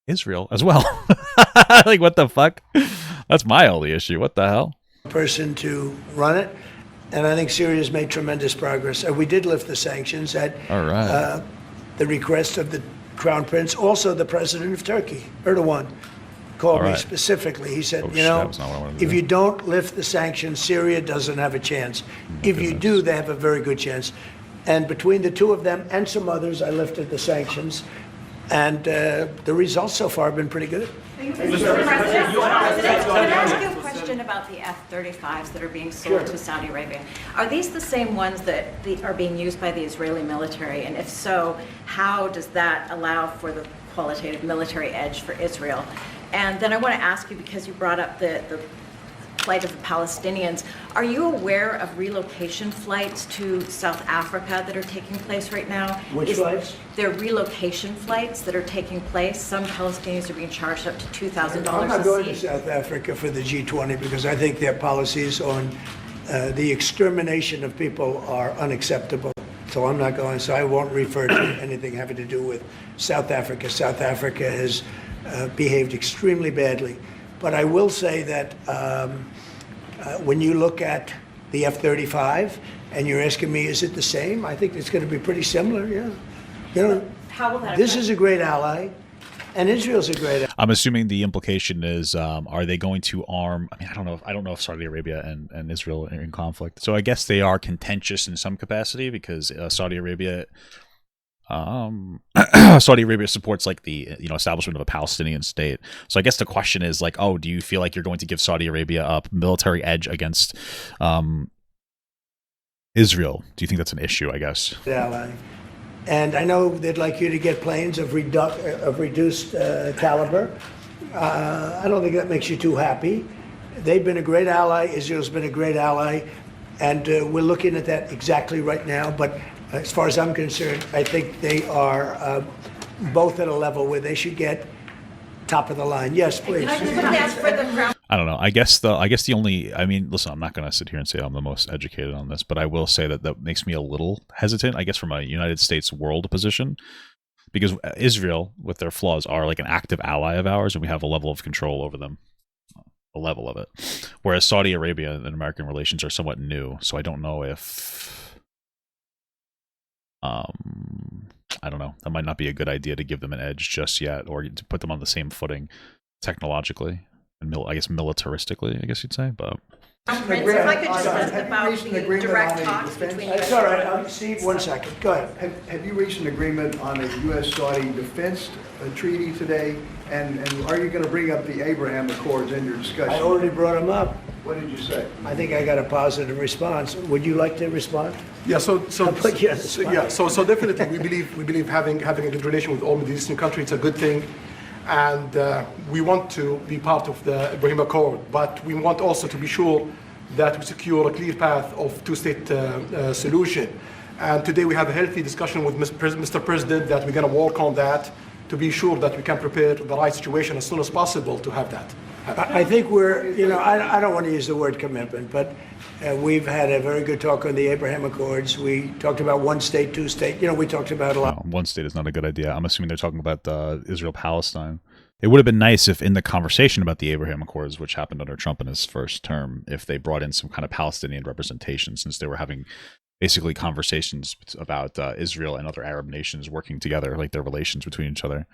Israel as well. What the fuck? That's my only issue. What the hell? Person to run it, and I think Syria's made tremendous progress. We did lift the sanctions at the request of the Crown Prince, also the President of Turkey, Erdogan. Called me specifically. He said, if you don't lift the sanctions, Syria doesn't have a chance. If you do, they have a very good chance. And between the two of them and some others, I lifted the sanctions. And the results so far have been pretty good. Mr. President, can I ask you a question about the F-35s that are being sold to Saudi Arabia? Are these the same ones that are being used by the Israeli military? And if so, how does that allow for the qualitative military edge for Israel? And then I want to ask you, because you brought up the plight of the Palestinians, are you aware of relocation flights to South Africa that are taking place right now? Which flights? There are relocation flights that are taking place. Some Palestinians are being charged up to $2,000 I'm not going to South Africa for the G20 because I think their policies on the extermination of people are unacceptable. So I'm not going, so I won't refer to anything having to do with South Africa. South Africa has behaved extremely badly. But I will say that when you look at the F-35 and you're asking me, is it the same? I think it's going to be pretty similar, yeah. How will that This is a great ally, and Israel's a great ally. I'm assuming the implication is, are they going to arm? I mean, I don't know if Saudi Arabia and Israel are in conflict. So I guess they are contentious in some capacity because Saudi Arabia supports the establishment of a Palestinian state. So I guess the question is do you feel like you're going to give Saudi Arabia a military edge against Israel? Do you think that's an issue? I guess. Ally. And I know they'd like you to get planes of reduced caliber. I don't think that makes you too happy. They've been a great ally. Israel's been a great ally. And we're looking at that exactly right now. But as far as I'm concerned, I think they are both at a level where they should get top of the line. Yes, please. I don't know. I guess the only, listen, I'm not going to sit here and say I'm the most educated on this, but I will say that makes me a little hesitant, I guess, from a United States world position, because Israel, with their flaws, are like an active ally of ours, and we have a level of control over them, a level of it. Whereas Saudi Arabia and American relations are somewhat new, so I don't know if, I don't know, that might not be a good idea to give them an edge just yet, or to put them on the same footing technologically. And I guess militaristically, I guess you'd say, but. If I could just ask about the direct talks between That's all right. Steve, 1 second. Go ahead. Have you reached an agreement on a U.S.-Saudi defense treaty today? And are you going to bring up the Abraham Accords in your discussion? I already brought them up. What did you say? I think I got a positive response. Would you like to respond? Yeah, so definitely we believe having a good relation with all Middle Eastern countries is a good thing. And we want to be part of the Ibrahim Accord, but we want also to be sure that we secure a clear path of two-state solution. And today we have a healthy discussion with Mr. President that we're going to work on that to be sure that we can prepare the right situation as soon as possible to have that. I think we're, I don't want to use the word commitment, but we've had a very good talk on the Abraham Accords. We talked about one state, two state. We talked about a lot. No, one state is not a good idea. I'm assuming they're talking about Israel-Palestine. It would have been nice if in the conversation about the Abraham Accords, which happened under Trump in his first term, if they brought in some kind of Palestinian representation, since they were having basically conversations about Israel and other Arab nations working together, like their relations between each other.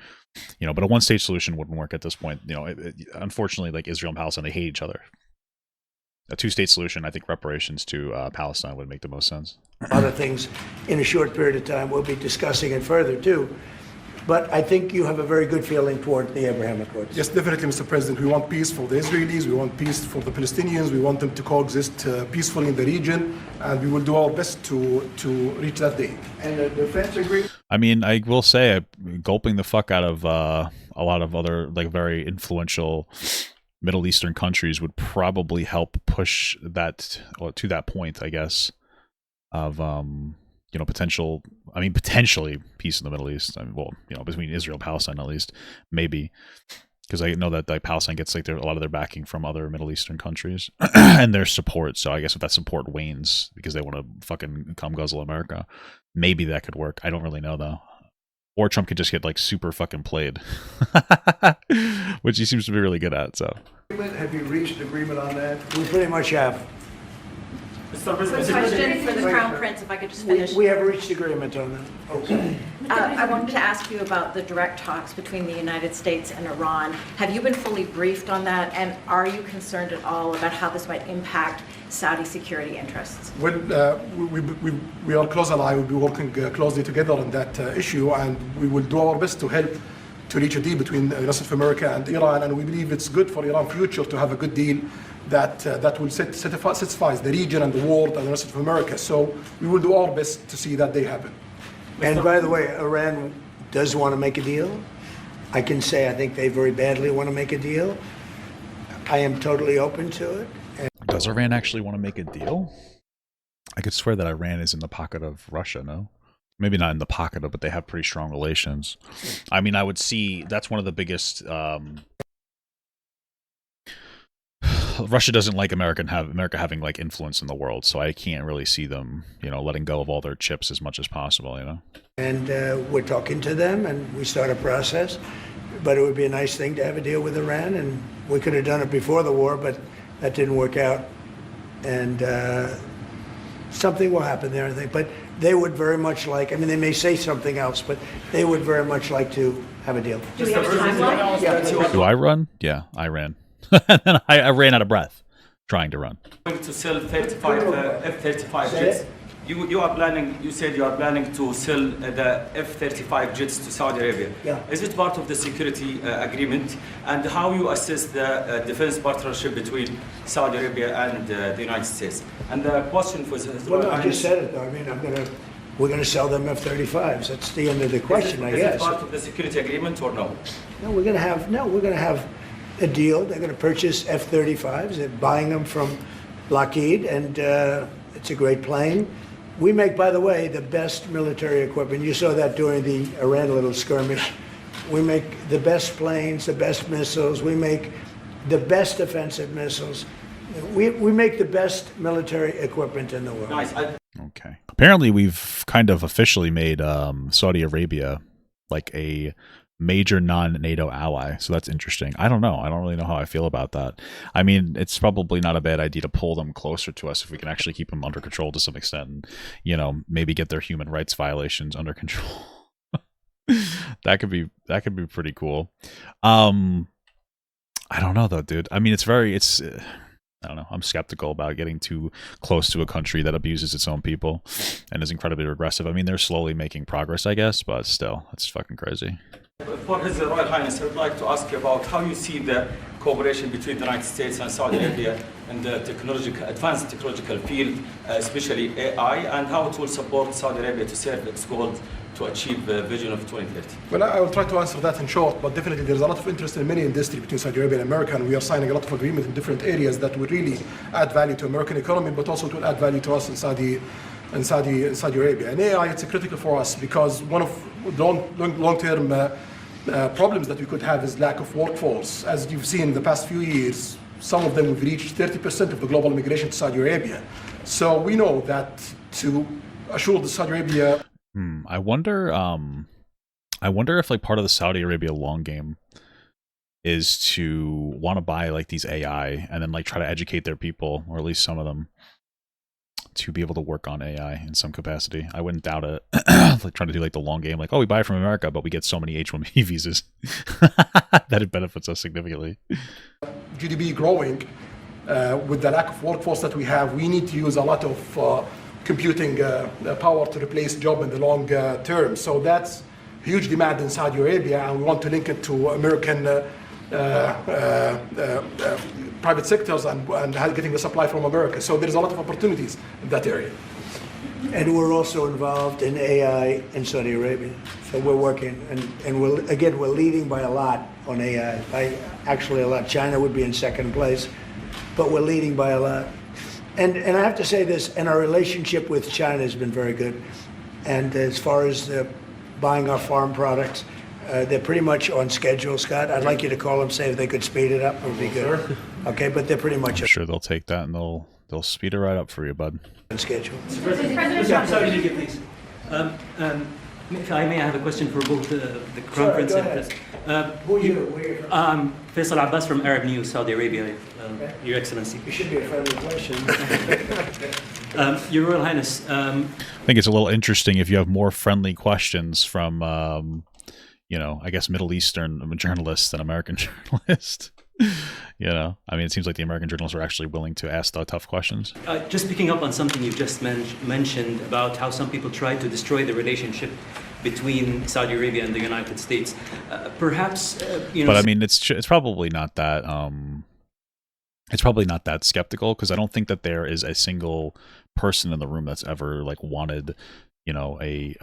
But a one-state solution wouldn't work at this point. Unfortunately, like Israel and Palestine, they hate each other. A two-state solution, I think reparations to Palestine would make the most sense. A lot of things in a short period of time. We'll be discussing it further, too. But I think you have a very good feeling toward the Abraham Accords. Yes, definitely, Mr. President. We want peace for the Israelis. We want peace for the Palestinians. We want them to coexist peacefully in the region. And we will do our best to reach that day. And the defense agreement? I mean, I will say, gulping the fuck out of a lot of other, like, very influential Middle Eastern countries would probably help push that to that point, I guess, of potentially peace in the Middle East. Between Israel and Palestine at least, maybe, because I know that Palestine gets a lot of their backing from other Middle Eastern countries and their support. So I guess if that support wanes because they want to fucking come guzzle America, maybe that could work. I don't really know though. Or Trump could just get super fucking played, which he seems to be really good at. So, have you reached agreement on that? We pretty much have. Quick question for the Crown Prince, if I could just finish. We have reached agreement on that. Okay. I wanted to ask you about the direct talks between the United States and Iran. Have you been fully briefed on that, and are you concerned at all about how this might impact Saudi security interests? Well, we are close allies. We'll be working closely together on that issue, and we will do our best to help to reach a deal between the United States of America and Iran. And we believe it's good for Iran's future to have a good deal that will satisfy the region and the world and the rest of America. So we will do our best to see that day happen. And by the way, Iran does want to make a deal. I can say I think they very badly want to make a deal. I am totally open to it. Does Iran actually want to make a deal? I could swear that Iran is in the pocket of Russia, no? Maybe not in the pocket of, but they have pretty strong relations. I mean, I would see that's one of the biggest... Russia doesn't like America having like influence in the world, so I can't really see them, letting go of all their chips as much as possible, And we're talking to them, and we start a process. But it would be a nice thing to have a deal with Iran, and we could have done it before the war, but that didn't work out. And something will happen there, I think. But they would very much they may say something else, but they would very much like to have a deal. Do we have a timeline? Yeah. Do I run? Yeah, I ran. And then I ran out of breath trying to run. Going to sell 35 F-35 jets. You said you are planning to sell the F-35 jets to Saudi Arabia. Yeah. Is it part of the security agreement? And how you assess the defense partnership between Saudi Arabia and the United States? And the question was... Well, I just said it, though. I mean, we're going to sell them F-35s. That's the end of the question, I guess. Is it part of the security agreement or no? No, we're going to have a deal. They're going to purchase F-35s. They're buying them from Lockheed, and it's a great plane. We make, by the way, the best military equipment. You saw that during the Iran little skirmish. We make the best planes, the best missiles. We make the best offensive missiles. We make the best military equipment in the world. Nice. Okay. Apparently, we've kind of officially made Saudi Arabia like a major non-NATO ally, so that's interesting. I don't know. I don't really know how I feel about that. I mean, it's probably not a bad idea to pull them closer to us if we can actually keep them under control to some extent, and maybe get their human rights violations under control. That could be pretty cool. I don't know though, dude. I mean, I don't know. I'm skeptical about getting too close to a country that abuses its own people and is incredibly regressive. I mean, they're slowly making progress, I guess, but still, that's fucking crazy. For His Royal Highness, I would like to ask you about how you see the cooperation between the United States and Saudi Arabia in the advanced technological field, especially AI, and how it will support Saudi Arabia to serve its goals to achieve the vision of 2030. Well, I will try to answer that in short, but definitely there's a lot of interest in many industries between Saudi Arabia and America, and we are signing a lot of agreements in different areas that will really add value to American economy, but also to add value to us in Saudi Arabia. And AI, it's critical for us because one of the long-term problems that we could have is lack of workforce. As you've seen in the past few years, some of them have reached 30% of the global immigration to Saudi Arabia. So we know that to assure the Saudi Arabia... I wonder if like part of the Saudi Arabia long game is to want to buy like these AI and then like try to educate their people, or at least some of them, to be able to work on AI in some capacity. I wouldn't doubt it. Like trying to do like the long game, like, oh, we buy it from America, but we get so many H-1B visas that it benefits us significantly. GDP growing, with the lack of workforce that we have, we need to use a lot of computing power to replace job in the long term. So that's huge demand in Saudi Arabia, and we want to link it to American private sectors and getting the supply from America. So there's a lot of opportunities in that area. And we're also involved in AI in Saudi Arabia. So we're working, and we're leading by a lot on AI. By actually a lot. China would be in second place, but we're leading by a lot. And I have to say this, and our relationship with China has been very good. And as far as buying our farm products, they're pretty much on schedule, Scott. I'd like you to call them, say if they could speed it up, it would be good. Okay, but they're pretty much... I'm sure they'll take that and they'll speed it right up for you, bud. On schedule. Please. If I may, I have a question for both the conference and Who are you? Faisal Abbas from Arab News, Saudi Arabia, Your Excellency. It should be a friendly question. Your Royal Highness. I think it's a little interesting if you have more friendly questions from, I guess Middle Eastern journalists than American journalists. I mean, it seems like the American journalists are actually willing to ask the tough questions. Just picking up on something you've just mentioned about how some people try to destroy the relationship between Saudi Arabia and the United States. Perhaps, But I mean, it's probably not that. It's probably not that skeptical, because I don't think that there is a single person in the room that's ever like wanted, a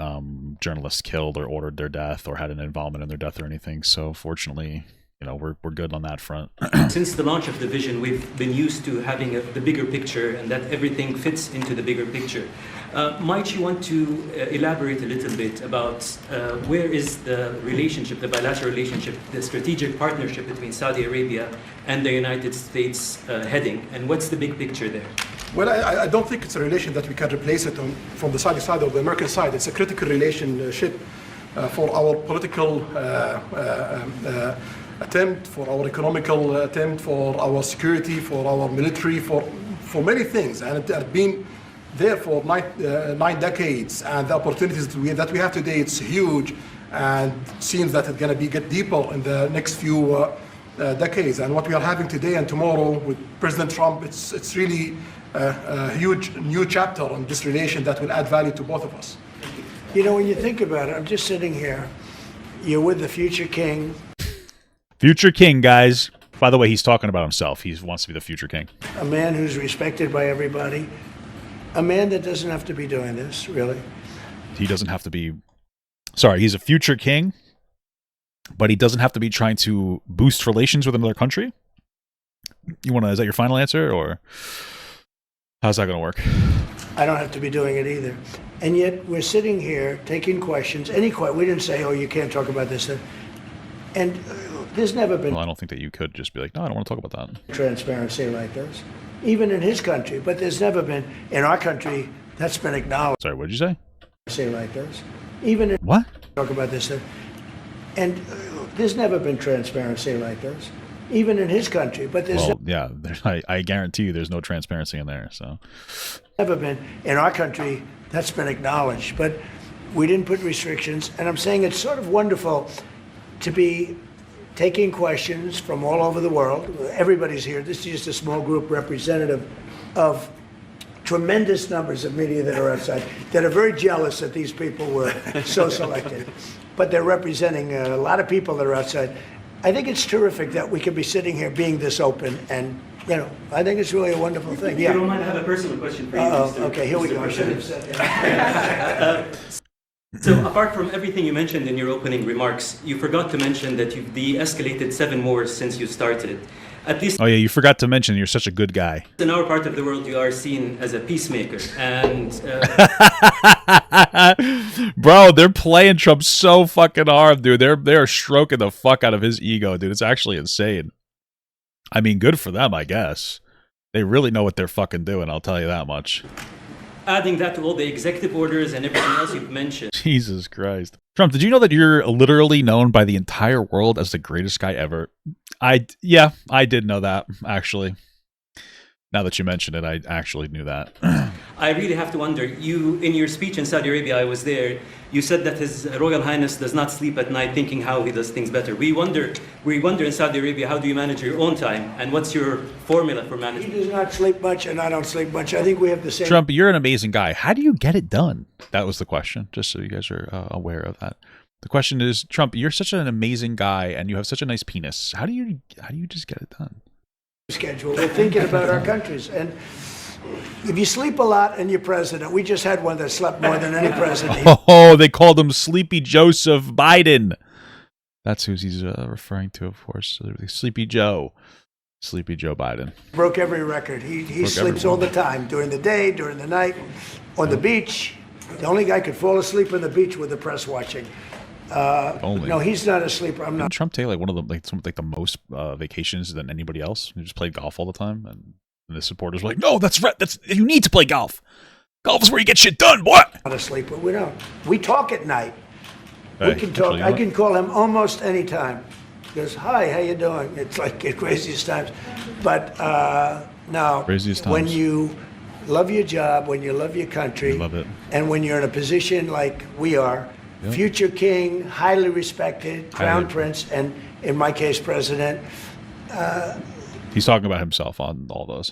journalist killed or ordered their death or had an involvement in their death or anything. So fortunately, we're good on that front. Since the launch of the vision, we've been used to having the bigger picture and that everything fits into the bigger picture. Might you want to elaborate a little bit about where is the relationship, the bilateral relationship, the strategic partnership between Saudi Arabia and the United States heading, and what's the big picture there? Well, I don't think it's a relation that we can replace it from the Saudi side or the American side. It's a critical relationship for our political attempt, for our economical attempt, for our security, for our military, for many things. And it has been there for 9 decades. And the opportunities that we have today, it's huge. And it seems that it's going to get deeper in the next few decades. And what we are having today and tomorrow with President Trump, it's really a huge new chapter on this relation that will add value to both of us. When you think about it, I'm just sitting here. You're with the future king. Future king, guys. By the way, he's talking about himself. He wants to be the future king. A man who's respected by everybody. A man that doesn't have to be doing this, really. He doesn't have to be... Sorry, he's a future king, but he doesn't have to be trying to boost relations with another country? Is that your final answer, or how's that going to work? I don't have to be doing it either. And yet we're sitting here taking questions. We didn't say, oh, you can't talk about this. And there's never been... Well, I don't think that you could just be like, no, I don't want to talk about that. Transparency like this. Even in his country. But there's never been... In our country, that's been acknowledged. Sorry, what did you say? Say like this. Even in... What? Talk about this. And there's never been transparency like this. Even in his country. But there's... Well, yeah, I guarantee you there's no transparency in there, so... Never been. In our country, that's been acknowledged. But we didn't put restrictions. And I'm saying it's sort of wonderful to be taking questions from all over the world. Everybody's here. This is just a small group representative of tremendous numbers of media that are outside, that are very jealous that these people were so selected. But they're representing a lot of people that are outside. I think it's terrific that we could be sitting here being this open, and I think it's really a wonderful thing. If you don't mind, I have a personal question for you. Okay, here we go. I should have said that. So apart from everything you mentioned in your opening remarks, you forgot to mention that you've de-escalated 7 wars since you started. At least Oh yeah, you forgot to mention you're such a good guy. in our part of the world, you are seen as a peacemaker. And Bro, they're playing Trump so fucking hard, dude. They're stroking the fuck out of his ego, dude. It's actually insane. I mean, good for them, I guess. They really know what they're fucking doing, I'll tell you that much. adding that to all the executive orders and everything else you've mentioned. Jesus Christ. Trump, did you know that you're literally known by the entire world as the greatest guy ever? Yeah, I did know that, actually. Now that you mention it, I actually knew that. I really have to wonder, in your speech in Saudi Arabia, I was there, you said that His Royal Highness does not sleep at night thinking how he does things better. We wonder in Saudi Arabia, how do you manage your own time? And what's your formula for management? He does not sleep much, and I don't sleep much. I think we have the same... Trump, you're an amazing guy. How do you get it done? That was the question, just so you guys are aware of that. The question is, Trump, you're such an amazing guy, and you have such a nice penis. How do you just get it done? Schedule. We're thinking about our countries. And if you sleep a lot and you're president, we just had one that slept more than any president. Oh, they called him Sleepy Joseph Biden. That's who he's referring to, of course. Sleepy Joe. Sleepy Joe Biden. Broke every record. He sleeps all the time, during the day, during the night, on the beach. The only guy could fall asleep on the beach with the press watching. No, he's not a sleeper. I'm not. Didn't Trump take like one of the most vacations than anybody else? He just played golf all the time, and the supporters were like, "No, that's right. You need to play golf. Golf is where you get shit done, boy." Not a sleeper. We don't. We talk at night. Hey, we can talk. I can call him almost any time. He goes, "Hi, how you doing?" It's like the craziest times. But no, craziest times. When you love your job, when you love your country, love it. And when you're in a position like we are. Yep. Future king, highly respected, crown prince, and in my case, president. He's talking about himself on all those.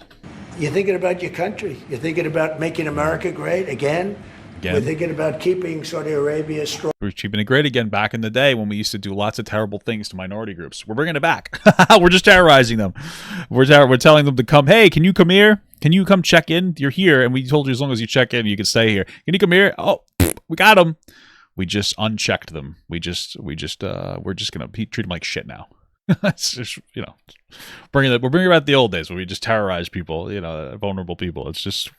You're thinking about your country. You're thinking about making America great again. We're thinking about keeping Saudi Arabia strong. We're keeping it great again back in the day when we used to do lots of terrible things to minority groups. We're bringing it back. We're just terrorizing them. We're telling them to come. Hey, can you come here? Can you come check in? You're here, and we told you as long as you check in, you can stay here. Can you come here? Oh, we got him. We just unchecked them. We're just gonna treat them like shit now. It's just, we're bringing back the old days where we just terrorize people, vulnerable people. It's just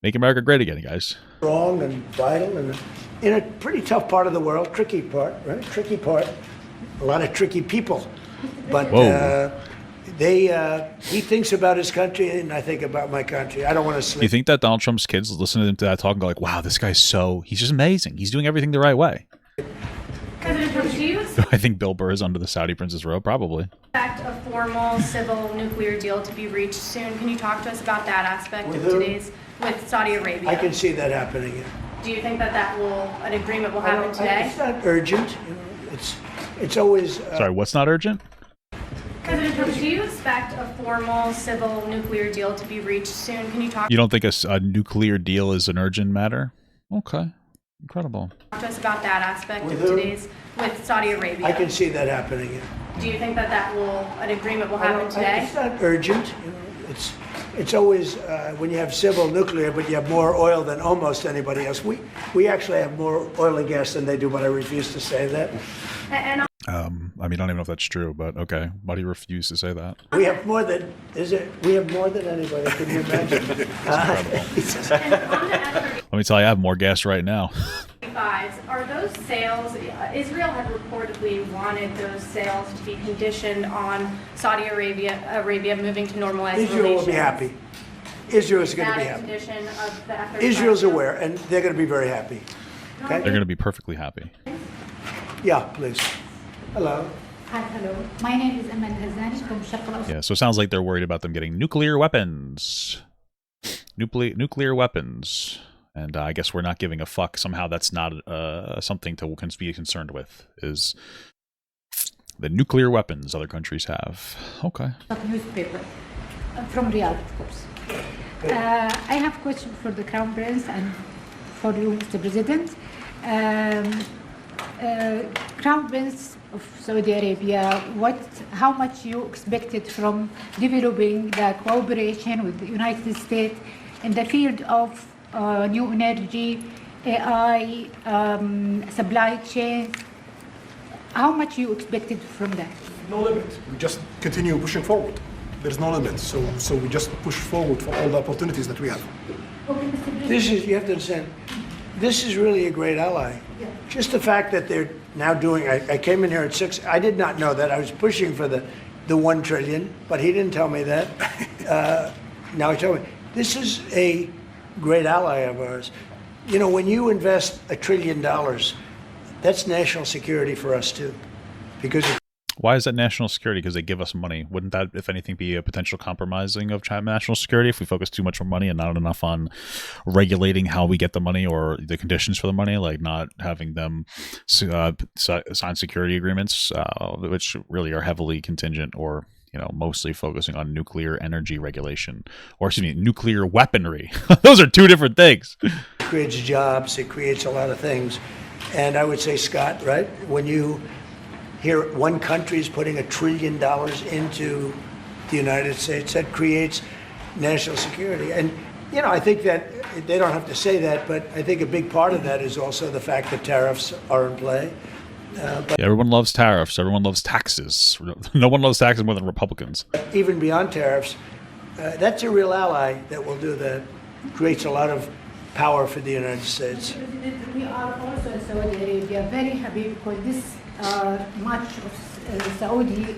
make America great again, guys. Strong and vital, and in a pretty tough part of the world, tricky part, right? Tricky part, a lot of tricky people, but he thinks about his country, and I think about my country. I don't want to sleep. You think that Donald Trump's kids listen to him to that talk and go like, "Wow, this guy's he's just amazing. He's doing everything the right way." President Trump, do you I think Bill Burr is under the Saudi Princess robe, probably. expect a formal civil nuclear deal to be reached soon? Can you talk to us about that aspect with Saudi Arabia? I can see that happening. Do you think that an agreement will happen today? It's not urgent. It's always. Sorry, what's not urgent? President Trump, do you expect a formal civil nuclear deal to be reached soon? Can you talk You don't think a nuclear deal is an urgent matter? Okay. Incredible. to us about that aspect with Saudi Arabia? I can see that happening. Do you think that an agreement will happen today? It's not urgent. It's always when you have civil nuclear, but you have more oil than almost anybody else. We actually have more oil and gas than they do, but I refuse to say that. And I don't even know if that's true, but okay. Why do you refuse to say that? We have more than we have more than anybody. Can you imagine? Let me tell you, I have more gas right now. Are those sales, Israel had reportedly wanted those sales to be conditioned on Saudi Arabia moving to normalized relations. Israel will be happy. Israel is going to be happy. Condition of the F-35 Israel's aware, and they're going to be very happy. Okay? They're going to be perfectly happy. Yeah, please. Hello. Hi, hello. My name is Aman Hazani from Sharq. Yeah, so it sounds like they're worried about them getting nuclear weapons. Nuclear weapons. And I guess we're not giving a fuck. Somehow that's not something to be concerned with, is the nuclear weapons other countries have. Okay. Newspaper from Riyadh, of course. I have a question for the Crown Prince and for you, Mr. President. Crown Prince of Saudi Arabia, how much you expected from developing the cooperation with the United States in the field of new energy AI, supply chain. How much you expected from that? No limit. We just continue pushing forward. There's no limit. So we just push forward for all the opportunities that we have. You have to understand, this is really a great ally. Just the fact that they're now doing, I came in here at 6, I did not know that. I was pushing for the 1 trillion, but he didn't tell me that. Now he told me. This is a great ally of ours. You know, when you invest $1 trillion, that's national security for us too. Because why is that national security? Because they give us money. Wouldn't that, if anything, be a potential compromising of China national security if we focus too much on money and not enough on regulating how we get the money or the conditions for the money, like not having them sign security agreements, which really are heavily contingent or mostly focusing on nuclear energy regulation, or excuse me, nuclear weaponry. Those are two different things. It creates jobs. It creates a lot of things. And I would say, Scott, right, when you hear one country is putting $1 trillion into the United States, that creates national security. And, I think that they don't have to say that, but I think a big part of that is also the fact that tariffs are in play. Everyone loves tariffs. Everyone loves taxes. No one loves taxes more than Republicans. Even beyond tariffs, that's a real ally that will do that. Creates a lot of power for the United States. President, we are also in Saudi Arabia very happy because this much of Saudi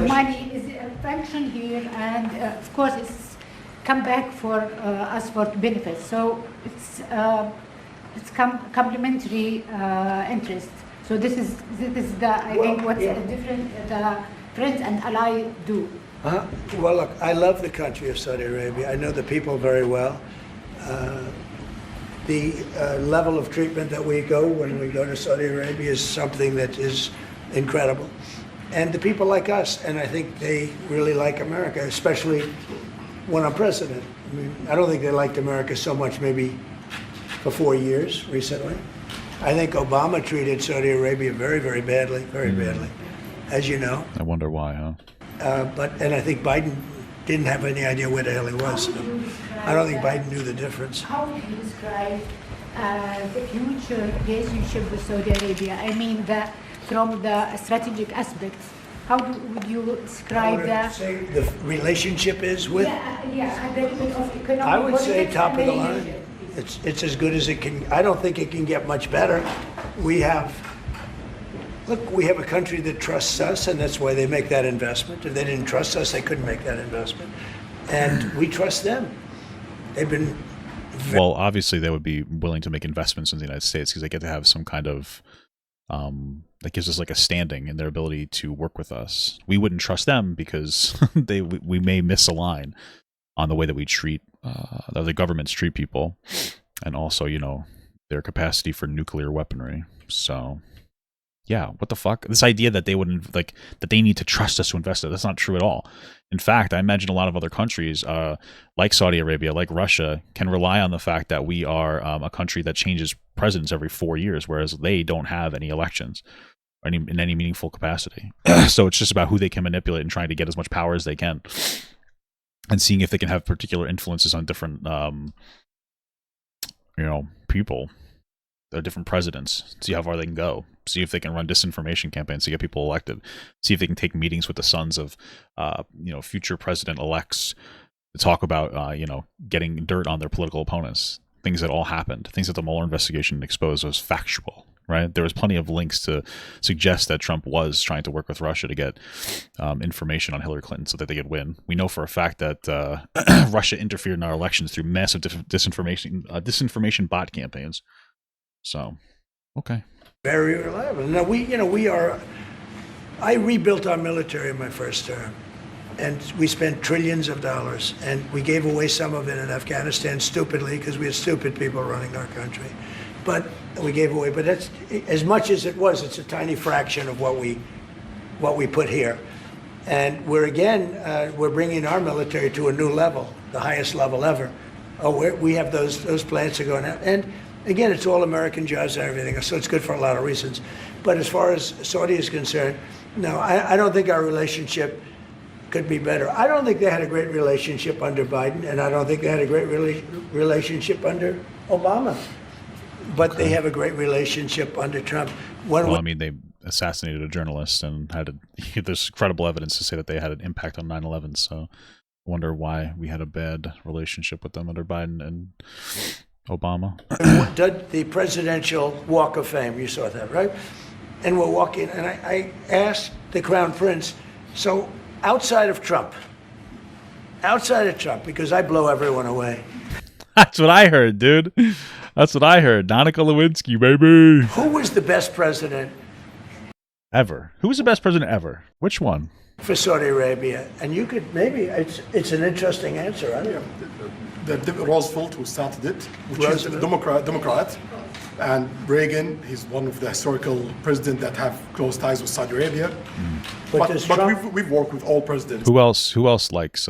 money is a function here, and of course it's come back for us for benefits. So it's complementary interest. So this is the I think what's the different the friends and ally do. Well, look, I love the country of Saudi Arabia. I know the people very well. The level of treatment that we go when we go to Saudi Arabia is something that is incredible. And the people like us, and I think they really like America, especially when I'm president. I mean, I don't think they liked America so much maybe for 4 years recently. I think Obama treated Saudi Arabia very, very badly, as you know. I wonder why, huh? And I think Biden didn't have any idea where the hell he was. I don't think Biden knew the difference. How would you describe the future relationship with Saudi Arabia? I mean, from the strategic aspects, would you describe that? Say the relationship is with? Yeah, of economic. I would say top of the line. It's as good as it can. I don't think it can get much better. We have a country that trusts us, and that's why they make that investment. If they didn't trust us, they couldn't make that investment. And we trust them. They've been... Well, obviously, they would be willing to make investments in the United States because they get to have some kind of... that gives us like a standing in their ability to work with us. We wouldn't trust them because we may misalign on the way that we treat the governments treat people, and also their capacity for nuclear weaponry. So yeah, what the fuck? This idea that they wouldn't that they need to trust us to invest it, that's not true at all. In fact, I imagine a lot of other countries like Saudi Arabia, like Russia, can rely on the fact that we are a country that changes presidents every 4 years, whereas they don't have any elections in any meaningful capacity. So it's just about who they can manipulate and trying to get as much power as they can, and seeing if they can have particular influences on different people, different presidents, see how far they can go, see if they can run disinformation campaigns to get people elected, see if they can take meetings with the sons of future president-elects to talk about getting dirt on their political opponents, things that all happened, things that the Mueller investigation exposed was factual. Right, there was plenty of links to suggest that Trump was trying to work with Russia to get information on Hillary Clinton so that they could win. We know for a fact that Russia interfered in our elections through massive disinformation bot campaigns. So, okay, very reliable. Now we are. I rebuilt our military in my first term, and we spent trillions of dollars, and we gave away some of it in Afghanistan stupidly because we had stupid people running our country. But we gave away. But that's as much as it was. It's a tiny fraction of what we put here, and we're bringing our military to a new level, the highest level ever. We have those plans to go now, and again, it's all American jobs and everything, so it's good for a lot of reasons. But as far as Saudi is concerned, no, I don't think our relationship could be better. I don't think they had a great relationship under Biden, and I don't think they had a great relationship under Obama. But they have a great relationship under Trump. Well, I mean, they assassinated a journalist and there's credible evidence to say that they had an impact on 9/11. So I wonder why we had a bad relationship with them under Biden and Obama. The Presidential Walk of Fame, you saw that, right? And we're walking, and I asked the Crown Prince, so outside of Trump, because I blow everyone away. That's what I heard, dude. That's what I heard. Monica Lewinsky, baby. Who was the best president ever? Who was the best president ever? Which one? For Saudi Arabia. And you could maybe, it's an interesting answer, I don't know. The Roosevelt who started it, which is a Democrat. And Reagan, he's one of the historical presidents that have close ties with Saudi Arabia. But we've worked with all presidents. Who else likes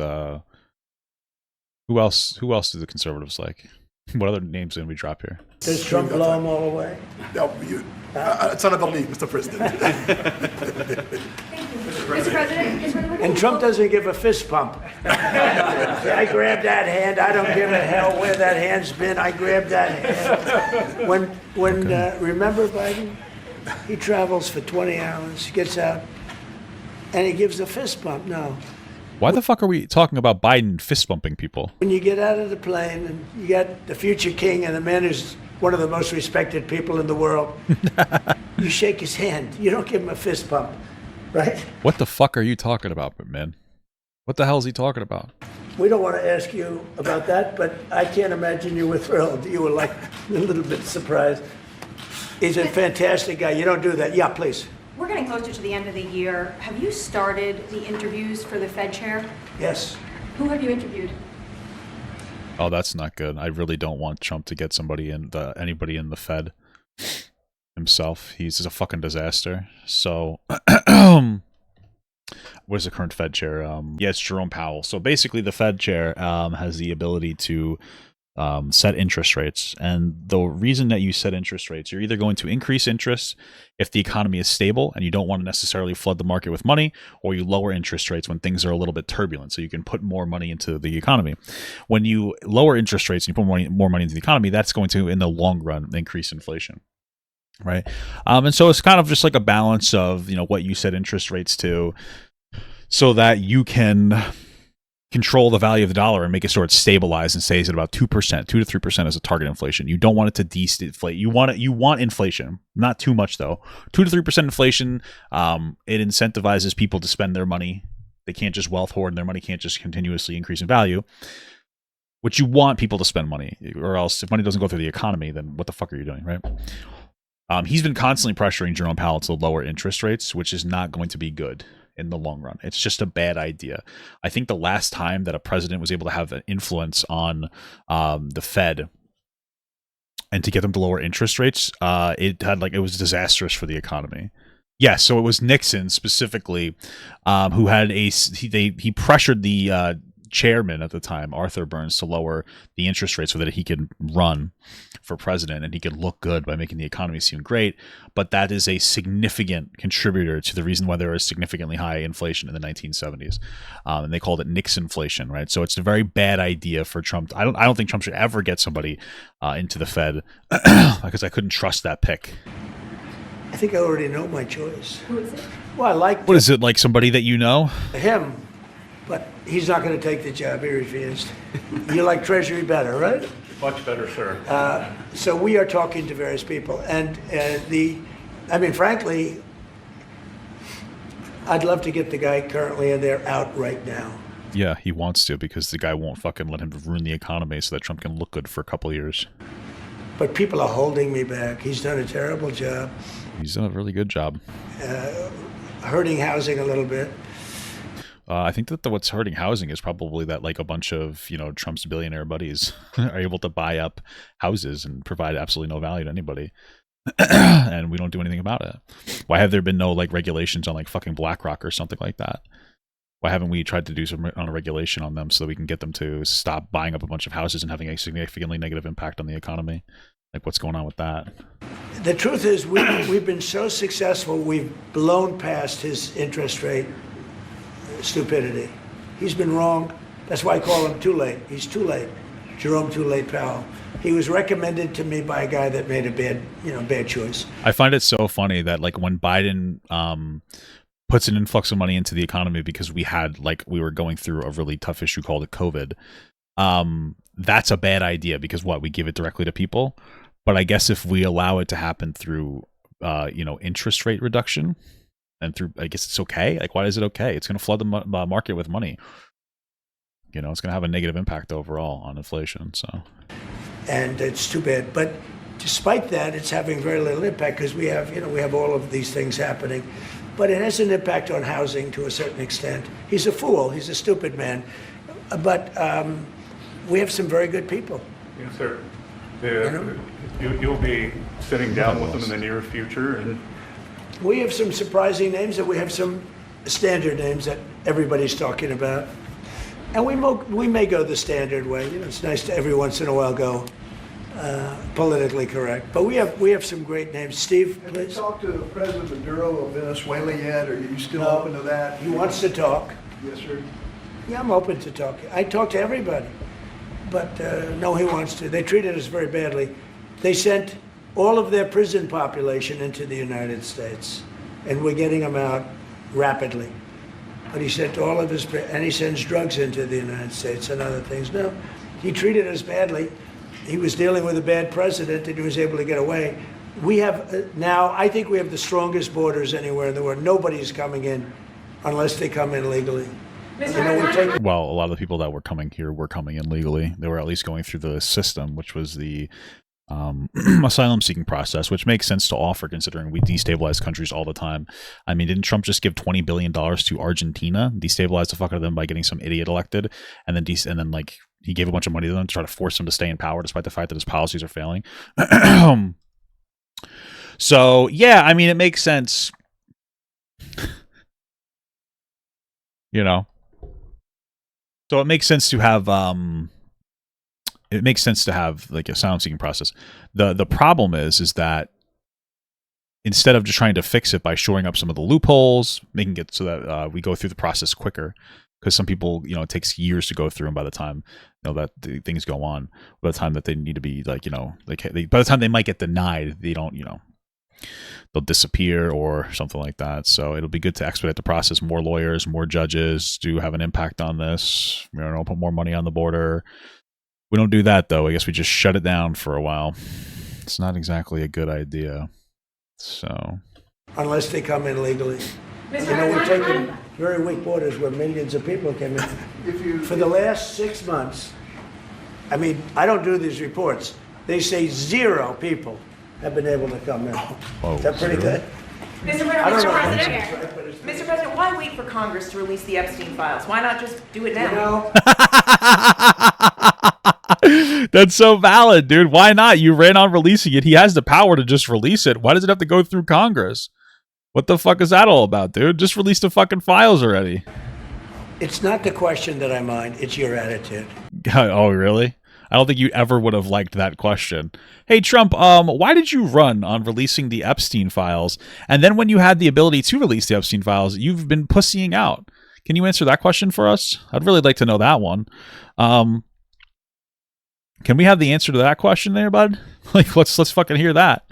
who else do the conservatives like? What other names did we drop here? Does Trump blow them all away? No, it's another league, Mr. President. Mr. President, and Trump doesn't give a fist pump. I grab that hand. I don't give a hell where that hand's been. I grab that hand. Remember Biden? He travels for 20 hours, gets out, and he gives a fist bump. No. Why the fuck are we talking about Biden fist bumping people? When you get out of the plane and you got the future king and the man who's one of the most respected people in the world, you shake his hand. You don't give him a fist bump, right? What the fuck are you talking about, man? What the hell is he talking about? We don't want to ask you about that, but I can't imagine you were thrilled. You were like a little bit surprised. He's a fantastic guy. You don't do that. Yeah, please. we're getting closer to the end of the year. Have you started the interviews for the Fed chair? Yes. Who have you interviewed? Oh, that's not good. I really don't want Trump to get anybody in the Fed himself. He's a fucking disaster. So, what is the current Fed chair? Yeah, it's Jerome Powell. So basically, the Fed chair has the ability to set interest rates. And the reason that you set interest rates, you're either going to increase interest if the economy is stable and you don't want to necessarily flood the market with money, or you lower interest rates when things are a little bit turbulent so you can put more money into the economy. When you lower interest rates and you put more money into the economy, that's going to, in the long run, increase inflation. Right. And so it's kind of just like a balance of, what you set interest rates to so that you can control the value of the dollar and make it sort of stabilize and stays at about 2%, 2 to 3% as a target inflation. You don't want it to deflate. You want inflation, not too much though. 2 to 3% inflation. It incentivizes people to spend their money. They can't just wealth hoard, and their money can't just continuously increase in value. Which you want people to spend money, or else if money doesn't go through the economy, then what the fuck are you doing, right? He's been constantly pressuring Jerome Powell to lower interest rates, which is not going to be good in the long run. It's just a bad idea. I think the last time that a president was able to have an influence on the Fed and to get them to lower interest rates, it was disastrous for the economy. Yeah, so it was Nixon specifically who had he pressured the chairman at the time, Arthur Burns, to lower the interest rate so that he could run for president and he could look good by making the economy seem great. But that is a significant contributor to the reason why there was significantly high inflation in the 1970s. And they called it Nixonflation, right? So it's a very bad idea for Trump. I don't think Trump should ever get somebody into the Fed because I couldn't trust that pick. I think I already know my choice. Who is it? Well, I like What is it, like somebody that you know? him, but he's not going to take the job. He refused. You like Treasury better, right? Much better, sir. So we are talking to various people, and frankly, I'd love to get the guy currently in there out right now. Yeah, he wants to because the guy won't fucking let him ruin the economy so that Trump can look good for a couple of years. But people are holding me back. He's done a terrible job. He's done a really good job. Hurting housing a little bit. I think that what's hurting housing is probably that like a bunch of, Trump's billionaire buddies are able to buy up houses and provide absolutely no value to anybody. And we don't do anything about it. Why have there been no like regulations on like fucking BlackRock or something like that? Why haven't we tried to do some on a regulation on them so that we can get them to stop buying up a bunch of houses and having a significantly negative impact on the economy? Like what's going on with that? The truth is we've been so successful, we've blown past his interest rate stupidity. He's been wrong. That's why I call him too late. He's too late. Jerome Too Late Powell. He was recommended to me by a guy that made a bad choice. I find it so funny that like when Biden puts an influx of money into the economy because we were going through a really tough issue called COVID. That's a bad idea because we give it directly to people. But I guess if we allow it to happen through, interest rate reduction and through, I guess it's okay. Like, why is it okay? It's going to flood the market with money. It's going to have a negative impact overall on inflation. So, and it's too bad. But despite that, it's having very little impact because we have all of these things happening. But it has an impact on housing to a certain extent. He's a fool. He's a stupid man. But we have some very good people. Yes, sir. You'll be sitting down with them in the near future, and we have some surprising names, and we have some standard names that everybody's talking about. And we may go the standard way. It's nice to every once in a while go politically correct. But we have some great names. Steve, please. Have you talked to President Maduro of Venezuela yet? Are you still open to that? He wants to talk. Yes, sir. Yeah, I'm open to talk. I talk to everybody. But no, he wants to. They treated us very badly. They sent all of their prison population into the United States, and we're getting them out rapidly. But he sent all of his, and he sends drugs into the United States and other things. No, he treated us badly. He was dealing with a bad president, and he was able to get away. We have now, I think we have the strongest borders anywhere in the world. Nobody's coming in unless they come in legally. Well, a lot of the people that were coming here were coming in legally. They were at least going through the system, which was the asylum seeking process, which makes sense to offer considering we destabilize countries all the time. I mean, didn't Trump just give $20 billion to Argentina, destabilize the fuck out of them by getting some idiot elected, and then like he gave a bunch of money to them to try to force them to stay in power despite the fact that his policies are failing. So yeah, I mean, it makes sense. So it makes sense to have like a asylum seeking process. The problem is that instead of just trying to fix it by shoring up some of the loopholes, making it so that we go through the process quicker, because some people, it takes years to go through, and by the time that the things go on, by the time that they need to be by the time they might get denied, they don't, they'll disappear or something like that. So it'll be good to expedite the process. More lawyers, more judges do have an impact on this. Put more money on the border. We don't do that, though. I guess we just shut it down for a while. It's not exactly a good idea. So, unless they come in legally. We're taking very weak borders where millions of people came in. For the last 6 months, I mean, I don't do these reports. They say 0 people have been able to come in. Whoa, is that pretty good? Mr. President, why wait for Congress to release the Epstein files? Why not just do it now? That's so valid, dude. Why not? You ran on releasing it. He has the power to just release it. Why does it have to go through Congress? What the fuck is that all about, dude? Just release the fucking files already. It's not the question that I mind. It's your attitude. Oh, really? I don't think you ever would have liked that question. Hey, Trump, why did you run on releasing the Epstein files? And then when you had the ability to release the Epstein files, you've been pussying out. Can you answer that question for us? I'd really like to know that one. Can we have the answer to that question there, bud? Like, let's fucking hear that.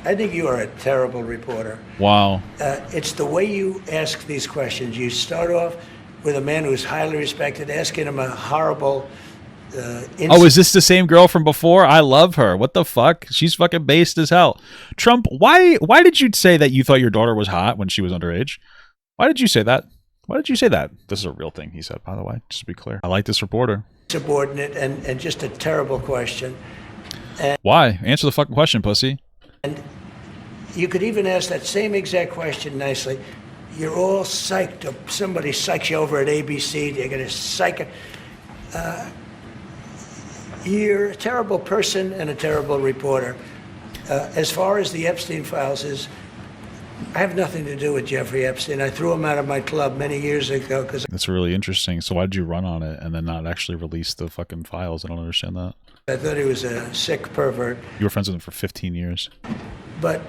I think you are a terrible reporter. Wow. It's the way you ask these questions. You start off with a man who's highly respected, asking him a horrible... is this the same girl from before? I love her. What the fuck? She's fucking based as hell. Trump, why did you say that you thought your daughter was hot when she was underage? Why did you say that? Why did you say that? This is a real thing he said, by the way, just to be clear. I like this reporter. Subordinate and just a terrible question. And, why? Answer the fucking question, pussy. And you could even ask that same exact question nicely. You're all psyched up. Somebody psychs you over at ABC. You're going to psych it. You're a terrible person and a terrible reporter. As far as the Epstein files is, I have nothing to do with Jeffrey Epstein. I threw him out of my club many years ago because... That's really interesting. So why did you run on it and then not actually release the fucking files? I don't understand that. I thought he was a sick pervert. You were friends with him for 15 years. But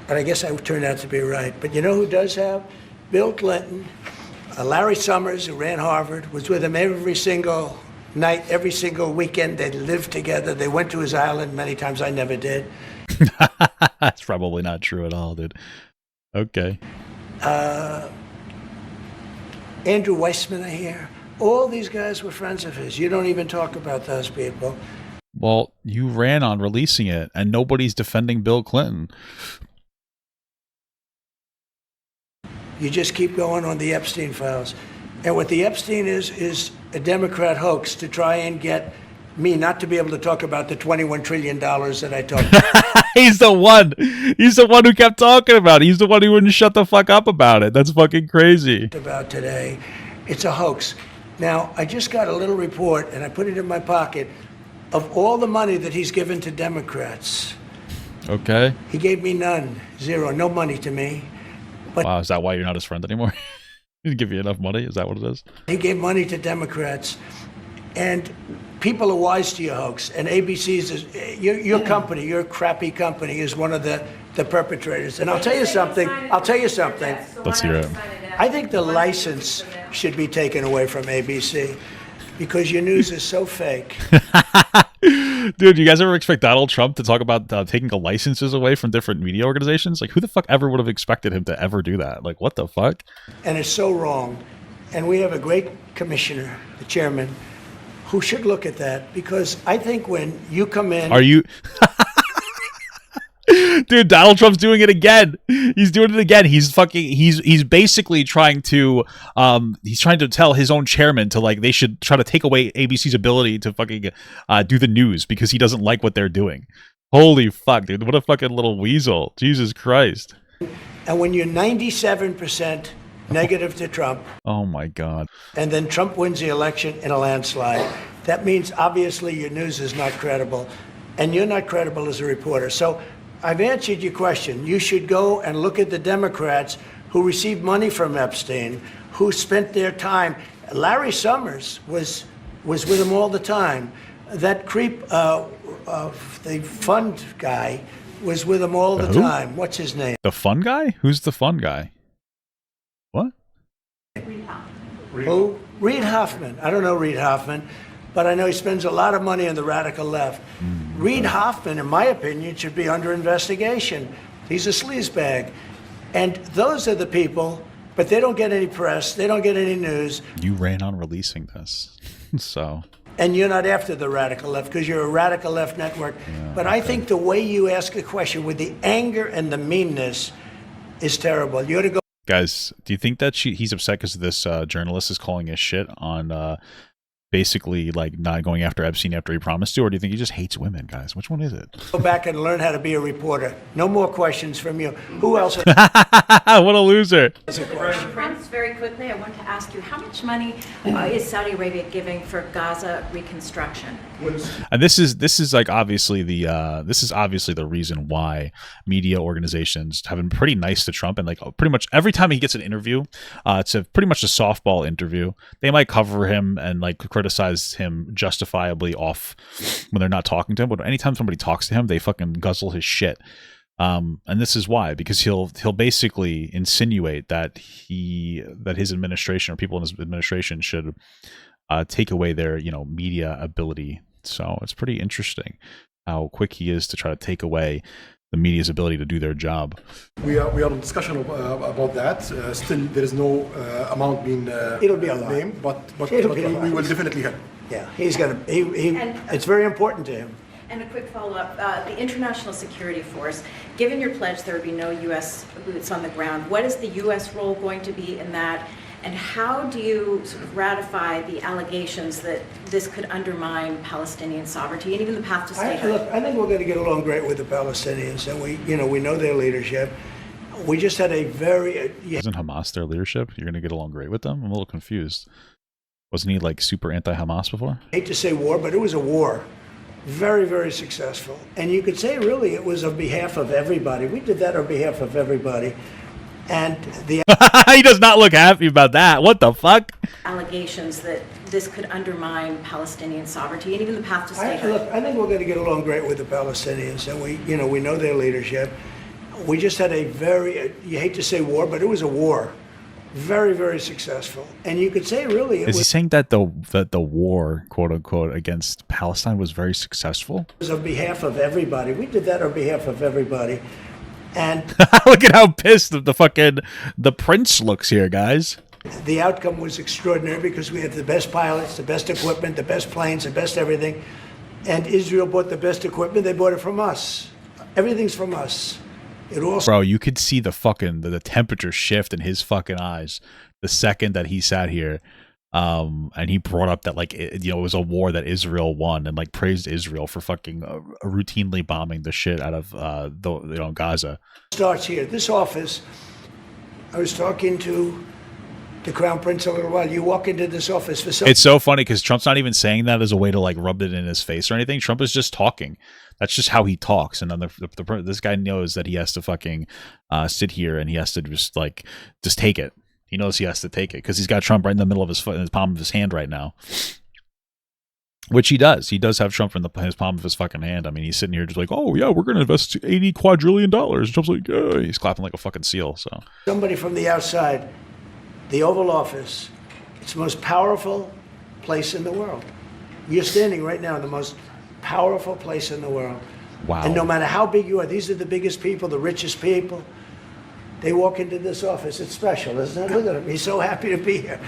I guess I turned out to be right. But you know who does have? Bill Clinton, Larry Summers, who ran Harvard, was with him every single night, every single weekend. They lived together. They went to his island many times. I never did. That's probably not true at all, dude. Okay. Andrew Weissman, I hear. All these guys were friends of his. You don't even talk about those people. Well, you ran on releasing it, and nobody's defending Bill Clinton. You just keep going on the Epstein files. And what the Epstein is a Democrat hoax to try and get me not to be able to talk about the $21 trillion that I talked about. He's the one. He's the one who kept talking about it. He's the one who wouldn't shut the fuck up about it. That's fucking crazy. About today. It's a hoax. Now, I just got a little report, and I put it in my pocket, of all the money that he's given to Democrats. Okay. He gave me none. Zero. No money to me. But wow, is that why you're not his friend anymore? He didn't give you enough money? Is that what it is? he gave money to Democrats. And people are wise to your hoax. And ABC's, your company, your crappy company, is one of the perpetrators. And I'll tell you something. Let's hear it. I think the license should be taken away from ABC because your news is so fake. Dude, you guys ever expect Donald Trump to talk about taking the licenses away from different media organizations? Like, who the fuck ever would have expected him to ever do that? Like, what the fuck? And it's so wrong. And we have a great commissioner, the chairman, who should look at that, because I think when you come in... Are you... Dude, Donald Trump's doing it again. He's doing it again. He's basically trying to tell his own chairman to, like, they should try to take away ABC's ability to fucking do the news because he doesn't like what they're doing. Holy fuck, dude. What a fucking little weasel. Jesus Christ. And when you're 97% negative to Trump... Oh my God. And then Trump wins the election in a landslide, that means obviously your news is not credible, and you're not credible as a reporter. So I've answered your question. You should go and look at the Democrats who received money from Epstein, who spent their time. Larry Summers was with him all the time. That creep, the fund guy, was with him all the time. What's his name? The fun guy? Who's the fun guy? What? Who? Reid Hoffman. I don't know Reid Hoffman, but I know he spends a lot of money on the radical left. Reid Hoffman, in my opinion, should be under investigation. He's a sleazebag. And those are the people, but they don't get any press. They don't get any news. You ran on releasing this, so... And you're not after the radical left because you're a radical left network. Yeah, but I think the way you ask a question with the anger and the meanness is terrible. You ought to go... Guys, do you think that he's upset because this journalist is calling his shit on basically like not going after Epstein after he promised to, or do you think he just hates women, guys? Which one is it? Go back and learn how to be a reporter. No more questions from you. Who else? What a loser. Prince, very quickly, I want to ask you, how much money is Saudi Arabia giving for Gaza reconstruction? And this is like obviously the reason why media organizations have been pretty nice to Trump, and like pretty much every time he gets an interview, it's pretty much a softball interview. They might cover him and like criticize him justifiably off when they're not talking to him, but anytime somebody talks to him, they fucking guzzle his shit. And this is why, because he'll basically insinuate that his administration or people in his administration should take away their media ability. So it's pretty interesting how quick he is to try to take away the media's ability to do their job. We are in discussion about that. Still, there is no amount being it'll be a lot. named, but we will definitely help. Yeah, he's gonna. It's very important to him. And a quick follow-up, the International Security Force, given your pledge there would be no U.S. boots on the ground, what is the U.S. role going to be in that? And how do you sort of ratify the allegations that this could undermine Palestinian sovereignty and even the path to statehood? Look, I think we're going to get along great with the Palestinians, and we know their leadership. We just had a very... Isn't Hamas their leadership? You're going to get along great with them? I'm a little confused. Wasn't he like super anti-Hamas before? I hate to say war, but it was a war. Very, very successful. And you could say really it was on behalf of everybody. We did that on behalf of everybody. And the he does not look happy about that. What the fuck? Allegations that this could undermine Palestinian sovereignty and even the path to statehood. Look, I think we're going to get along great with the Palestinians, and we know their leadership. We just had a very, you hate to say war, but it was a war. very, very successful. And you could say, really, it Is he was saying that the war, quote unquote, against Palestine was very successful? on behalf of everybody. We did that on behalf of everybody. And Look at how pissed the prince looks here, guys. the outcome was extraordinary because we had the best pilots, the best equipment, the best planes, the best everything. And Israel bought the best equipment. They bought it from us. Everything's from us. It also Bro, you could see the temperature shift in his fucking eyes the second that he sat here, and he brought up that it was a war that Israel won and like praised Israel for fucking routinely bombing the shit out of Gaza. starts here. This office, I was talking to the Crown Prince a little while. You walk into this office for some It's so funny because Trump's not even saying that as a way to like rub it in his face or anything. Trump is just talking. That's just how he talks. And then this guy knows that he has to fucking sit here and he has to just take it. He knows he has to take it because he's got Trump right in the middle of his foot, in his palm of his hand right now. Which he does. He does have Trump in his palm of his fucking hand. I mean, he's sitting here just like, oh yeah, we're going to invest $80 quadrillion. Trump's like, yeah. He's clapping like a fucking seal. So somebody from the outside, the Oval Office, it's the most powerful place in the world. You're standing right now in the most powerful place in the world. Wow. And no matter how big you are, these are the biggest people, the richest people. They walk into this office. It's special, isn't it? Look at him. He's so happy to be here.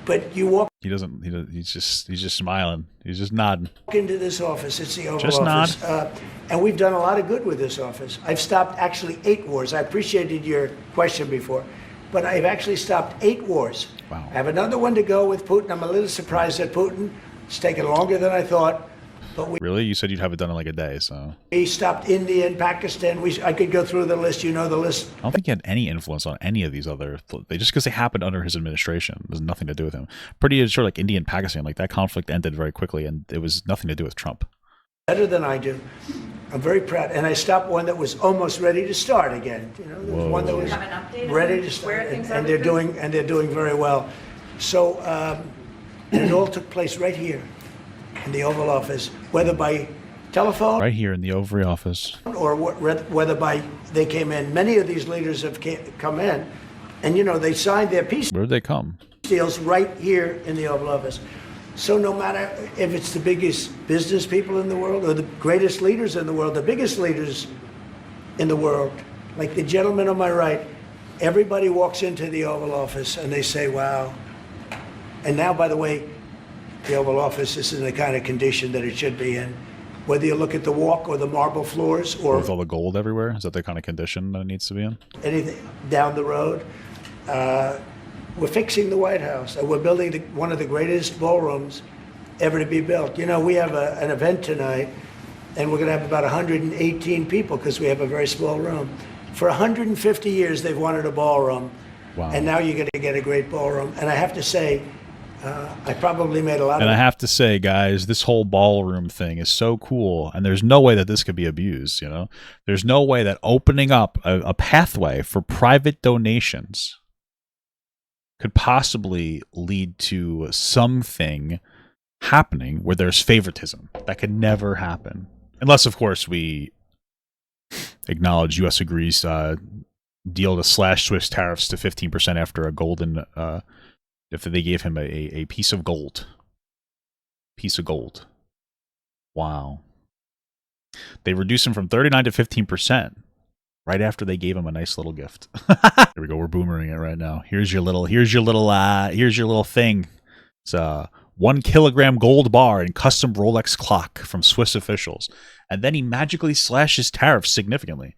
But you walk he's just smiling. He's just nodding. into this office. It's the Oval Just Office. nod. And we've done a lot of good with this office. I've stopped actually 8 wars. I appreciated your question before. But I've actually stopped 8 wars. Wow. I have another one to go with Putin. I'm a little surprised at Putin. It's taken longer than I thought. But Really? You said you'd have it done in like a day, so. we stopped India and Pakistan. I could go through the list. You know the list. I don't think he had any influence on any of these other. Just because they happened under his administration, there's nothing to do with him. Pretty sure, like India and Pakistan, like that conflict ended very quickly, and it was nothing to do with Trump. Better than I do. I'm very proud. And I stopped one that was almost ready to start again. You know, there was one that was Have an update on ready to start, where things are and they're with doing very well. So, and it all took place right here in the Oval Office, whether by telephone Right here in the Oval Office. or whether by they came in. Many of these leaders have come in, and you know they signed their peace Where'd they come? deals right here in the Oval Office. So no matter if it's the biggest business people in the world or the greatest leaders in the world, the biggest leaders in the world, like the gentleman on my right, everybody walks into the Oval Office and they say, wow. And now, by the way, the Oval Office is in the kind of condition that it should be in. Whether you look at the walk or the marble floors or With all the gold everywhere? Is that the kind of condition that it needs to be in? anything down the road, we're fixing the White House. And we're building one of the greatest ballrooms ever to be built. You know, we have an event tonight, and we're going to have about 118 people because we have a very small room. For 150 years, they've wanted a ballroom. Wow. And now you're going to get a great ballroom. And I have to say, I probably made a lot And of I have to say, guys, this whole ballroom thing is so cool, and there's no way that this could be abused, you know? There's no way that opening up a pathway for private donations could possibly lead to something happening where there's favoritism. That could never happen. Unless, of course, we acknowledge U.S. agrees deal to slash Swiss tariffs to 15% after a golden... if they gave him a piece of gold. Piece of gold. Wow. They reduced him from 39 to 15% right after they gave him a nice little gift. Here we go. We're boomering it right now. Here's your little thing. It's a 1 kilogram gold bar and custom Rolex clock from Swiss officials. And then he magically slashes tariffs significantly.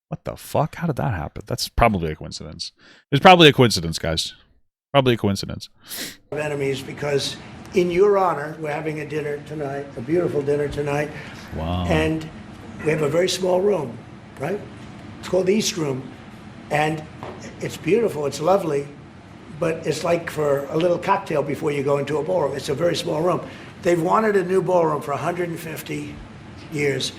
What the fuck? How did that happen? That's probably a coincidence. It's probably a coincidence, guys. Probably a coincidence. enemies because in your honor, we're having a dinner tonight, a beautiful dinner tonight. Wow. And we have a very small room, right? It's called the East Room. And it's beautiful, it's lovely, but it's like for a little cocktail before you go into a ballroom. It's a very small room. They've wanted a new ballroom for 150 years.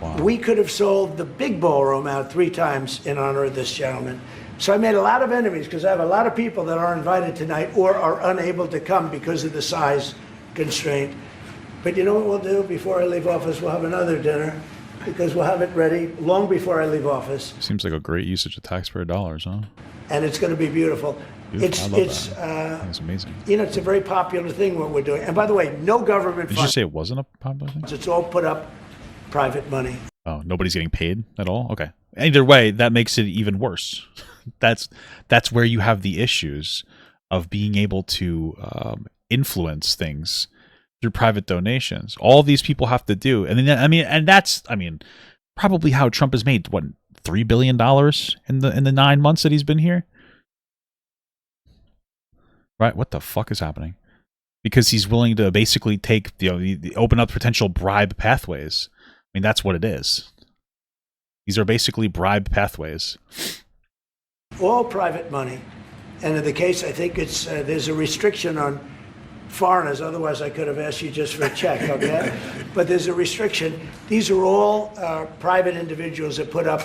Wow. We could have sold the big ballroom out 3 times in honor of this gentleman. So I made a lot of enemies because I have a lot of people that are invited tonight or are unable to come because of the size constraint. But you know what we'll do? Before I leave office, we'll have another dinner. because we'll have it ready long before I leave office, Seems like a great usage of taxpayer dollars, huh? and it's going to be beautiful. I love that. It's amazing. You know, it's a very popular thing what we're doing. And by the way, no government Did you funds. say it wasn't a popular thing? It's all put up private money. Oh, nobody's getting paid at all? Okay. Either way, that makes it even worse. That's where you have the issues of being able to influence things through private donations. All these people have to do, and then that's probably how Trump has made what $3 billion in the 9 months that he's been here. Right? What the fuck is happening? Because he's willing to basically take open up potential bribe pathways. I mean, that's what it is. These are basically bribe pathways. All private money. And in the case, I think it's there's a restriction on foreigners. Otherwise, I could have asked you just for a check, okay? But there's a restriction. These are all private individuals that put up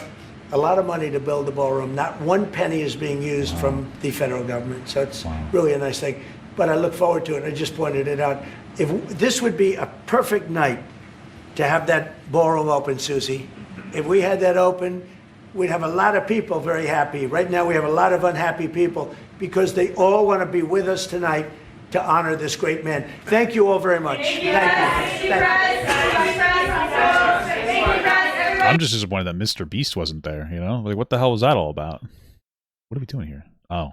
a lot of money to build the ballroom. Not one penny is being used from the federal government. So it's really a nice thing. But I look forward to it. I just pointed it out. If this would be a perfect night to have that ballroom open, Susie. If we had that open, we'd have a lot of people very happy. Right now, we have a lot of unhappy people because they all want to be with us tonight to honor this great man. Thank you all very much. Thank you. I'm just disappointed that Mr. Beast wasn't there, you know? Like, what the hell was that all about? What are we doing here? Oh.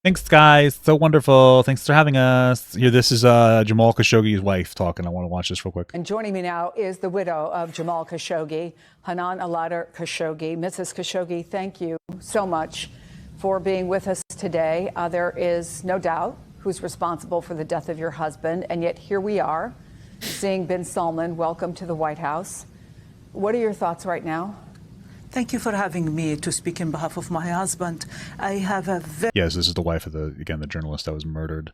Thanks, guys. So wonderful. Thanks for having us. Here, this is Jamal Khashoggi's wife talking. I want to watch this real quick. And joining me now is the widow of Jamal Khashoggi, Hanan Aladar Khashoggi. Mrs. Khashoggi, thank you so much for being with us today. There is no doubt who's responsible for the death of your husband, and yet here we are, seeing bin Salman. Welcome to the White House. What are your thoughts right now? Thank you for having me to speak in behalf of my husband. I have a very... Yes, this is the wife of the journalist that was murdered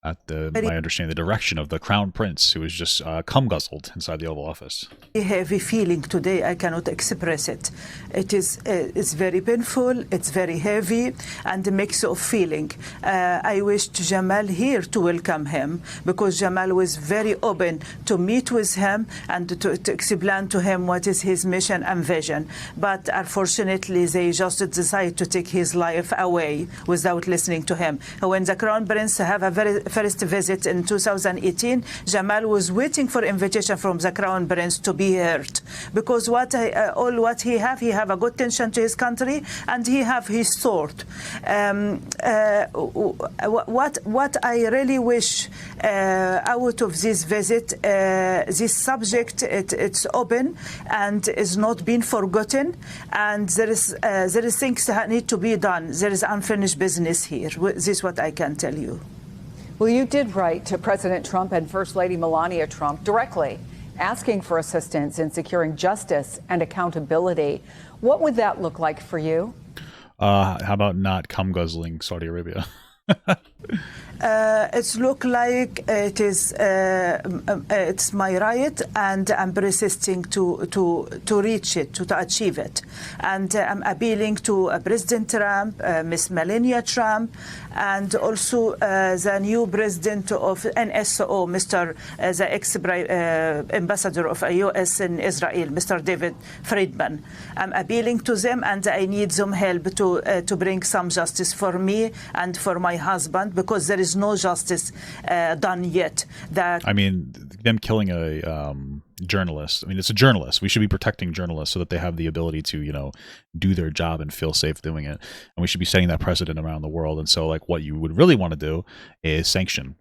at my understanding, the direction of the Crown Prince, who was just cum guzzled inside the Oval Office. Heavy feeling today. I cannot express it. It's very painful. It's very heavy and a mix of feeling. I wish Jamal here to welcome him because Jamal was very open to meet with him and to explain to him what is his mission and vision. But unfortunately, they just decided to take his life away without listening to him. When the Crown Prince have a first visit in 2018, Jamal was waiting for invitation from the Crown Prince to be heard because what he have a good tension to his country and he have his sword. What I really wish out of this visit, this subject it's open and is not being forgotten, and there is things that need to be done. There is unfinished business here. This is what I can tell you. Well, you did write to President Trump and First Lady Melania Trump directly, asking for assistance in securing justice and accountability. What would that look like for you? How about not cum guzzling Saudi Arabia? It's look like it is. It's my right, and I'm persisting to reach it, to achieve it. And I'm appealing to President Trump, Miss Melania Trump, and also the new president of NSO, Mr. The ex-ambassador of U.S. in Israel, Mr. David Friedman. I'm appealing to them, and I need some help to bring some justice for me and for my husband, because there is no justice done yet. I mean, them killing a journalist. I mean, it's a journalist. We should be protecting journalists so that they have the ability to, do their job and feel safe doing it. And we should be setting that precedent around the world. And so, like, what you would really want to do is sanction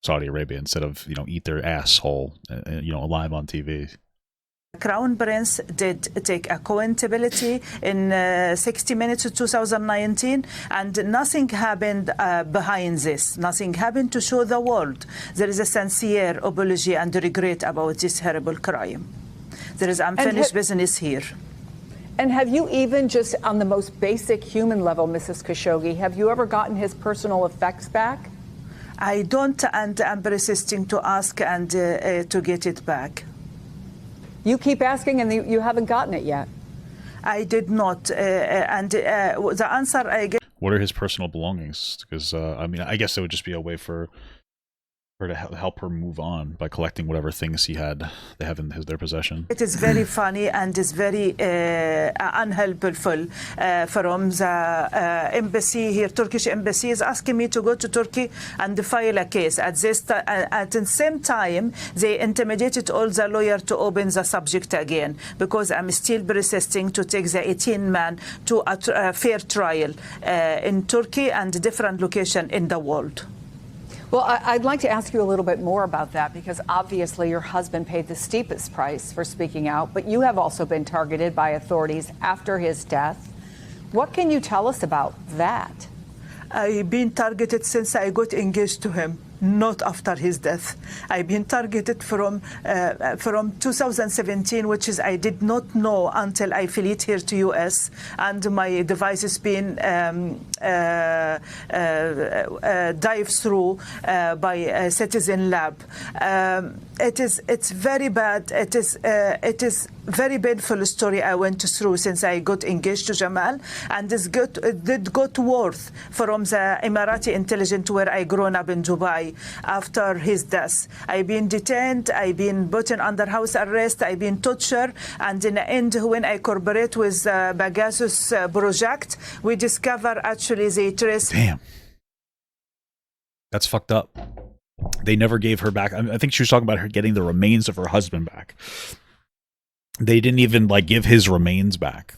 Saudi Arabia instead of, eat their asshole, live on TV. Crown Prince did take accountability in 60 Minutes of 2019, and nothing happened behind this. Nothing happened to show the world there is a sincere apology and regret about this horrible crime. There is unfinished business here. And have you even, just on the most basic human level, Mrs. Khashoggi, have you ever gotten his personal effects back? I don't, and I'm persisting to ask and to get it back. You keep asking and you haven't gotten it yet. I did not. The answer I get... What are his personal belongings? Because, I guess it would just be a way for Or to help her move on by collecting whatever things they have in their possession. It is very funny and is very unhelpful from the embassy here. Turkish embassy is asking me to go to Turkey and file a case. At the same time, they intimidated all the lawyers to open the subject again because I'm still persisting to take the 18 man to a fair trial in Turkey and different location in the world. Well, I'd like to ask you a little bit more about that because obviously your husband paid the steepest price for speaking out, but you have also been targeted by authorities after his death. What can you tell us about that? I've been targeted since I got engaged to him, not after his death. I've been targeted from 2017, which is I did not know until I flew here to US, and my device has been dived through by a Citizen Lab. It's very bad. It is very painful story I went through since I got engaged to Jamal, and it did got worse from the Emirati intelligence where I grown up in Dubai after his death. I've been detained, I've been put under house arrest, I've been tortured, and in the end, when I cooperate with Pegasus project, we discover actually the trace. Damn. That's fucked up. They never gave her back. I think she was talking about her getting the remains of her husband back. They didn't even like give his remains back.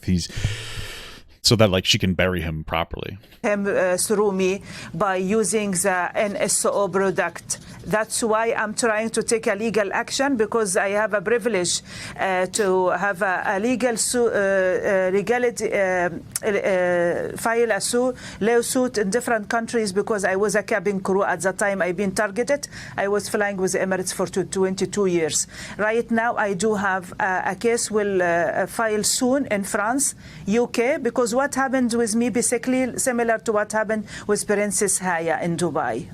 So that like she can bury him properly. Through me by using the NSO product. That's why I'm trying to take a legal action, because I have a privilege to have a legal legality, file a lawsuit in different countries, because I was a cabin crew at the time I've been targeted. I was flying with Emirates for 22 years. Right now I do have a case will file soon in France, UK, because what happened with me basically similar to what happened with Princess Haya in Dubai.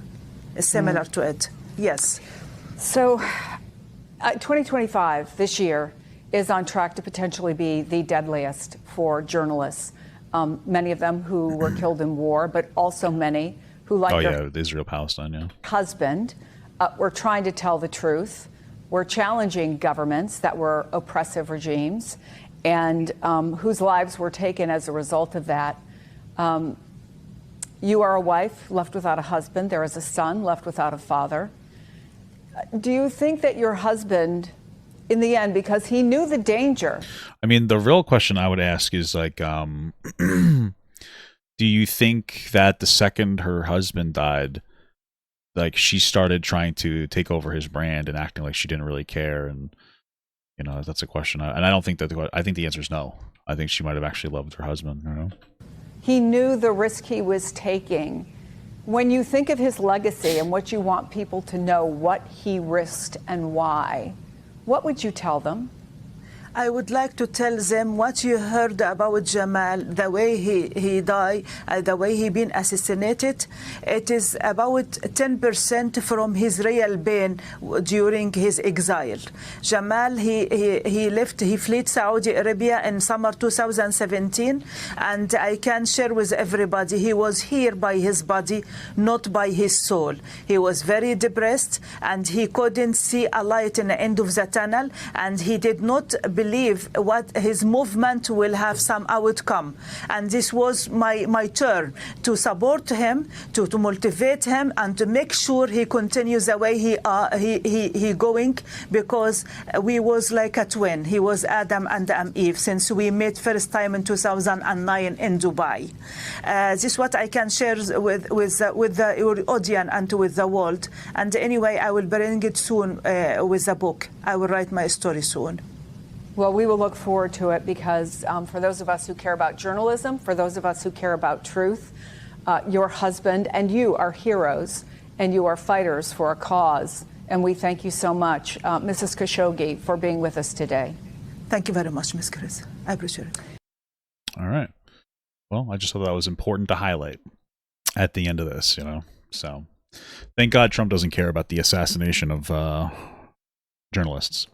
It's similar to it, yes. So 2025, this year, is on track to potentially be the deadliest for journalists. Many of them who were killed in war, but also many who, like the Israel-Palestine, yeah. Husband, were trying to tell the truth, were challenging governments that were oppressive regimes, and whose lives were taken as a result of that. You are a wife left without a husband. There is a son left without a father. Do you think that your husband, in the end, because he knew the danger? I mean, the real question I would ask is like, do you think that the second her husband died, like she started trying to take over his brand and acting like she didn't really care? And you know, that's a question. And I don't think that I think the answer is no. I think she might have actually loved her husband, you know? He knew the risk he was taking. When you think of his legacy and what you want people to know, what he risked and why, what would you tell them? I would like to tell them what you heard about Jamal, the way he died, the way he been assassinated. It is about 10% from his real pain during his exile. Jamal, he left, he fled Saudi Arabia in summer 2017, and I can share with everybody, he was here by his body, not by his soul. He was very depressed, and he couldn't see a light in the end of the tunnel, and he did not believe what his movement will have some outcome. And this was my turn to support him, to motivate him, and to make sure he continues the way he going, because we was like a twin. He was Adam and Eve since we met first time in 2009 in Dubai. This is what I can share with the audience and with the world. And anyway, I will bring it soon with the book. I will write my story soon. Well, we will look forward to it, because for those of us who care about journalism, for those of us who care about truth, your husband and you are heroes, and you are fighters for a cause. And we thank you so much, Mrs. Khashoggi, for being with us today. Thank you very much, Ms. Chris. I appreciate it. All right. Well, I just thought that was important to highlight at the end of this, you know. So thank God Trump doesn't care about the assassination of journalists.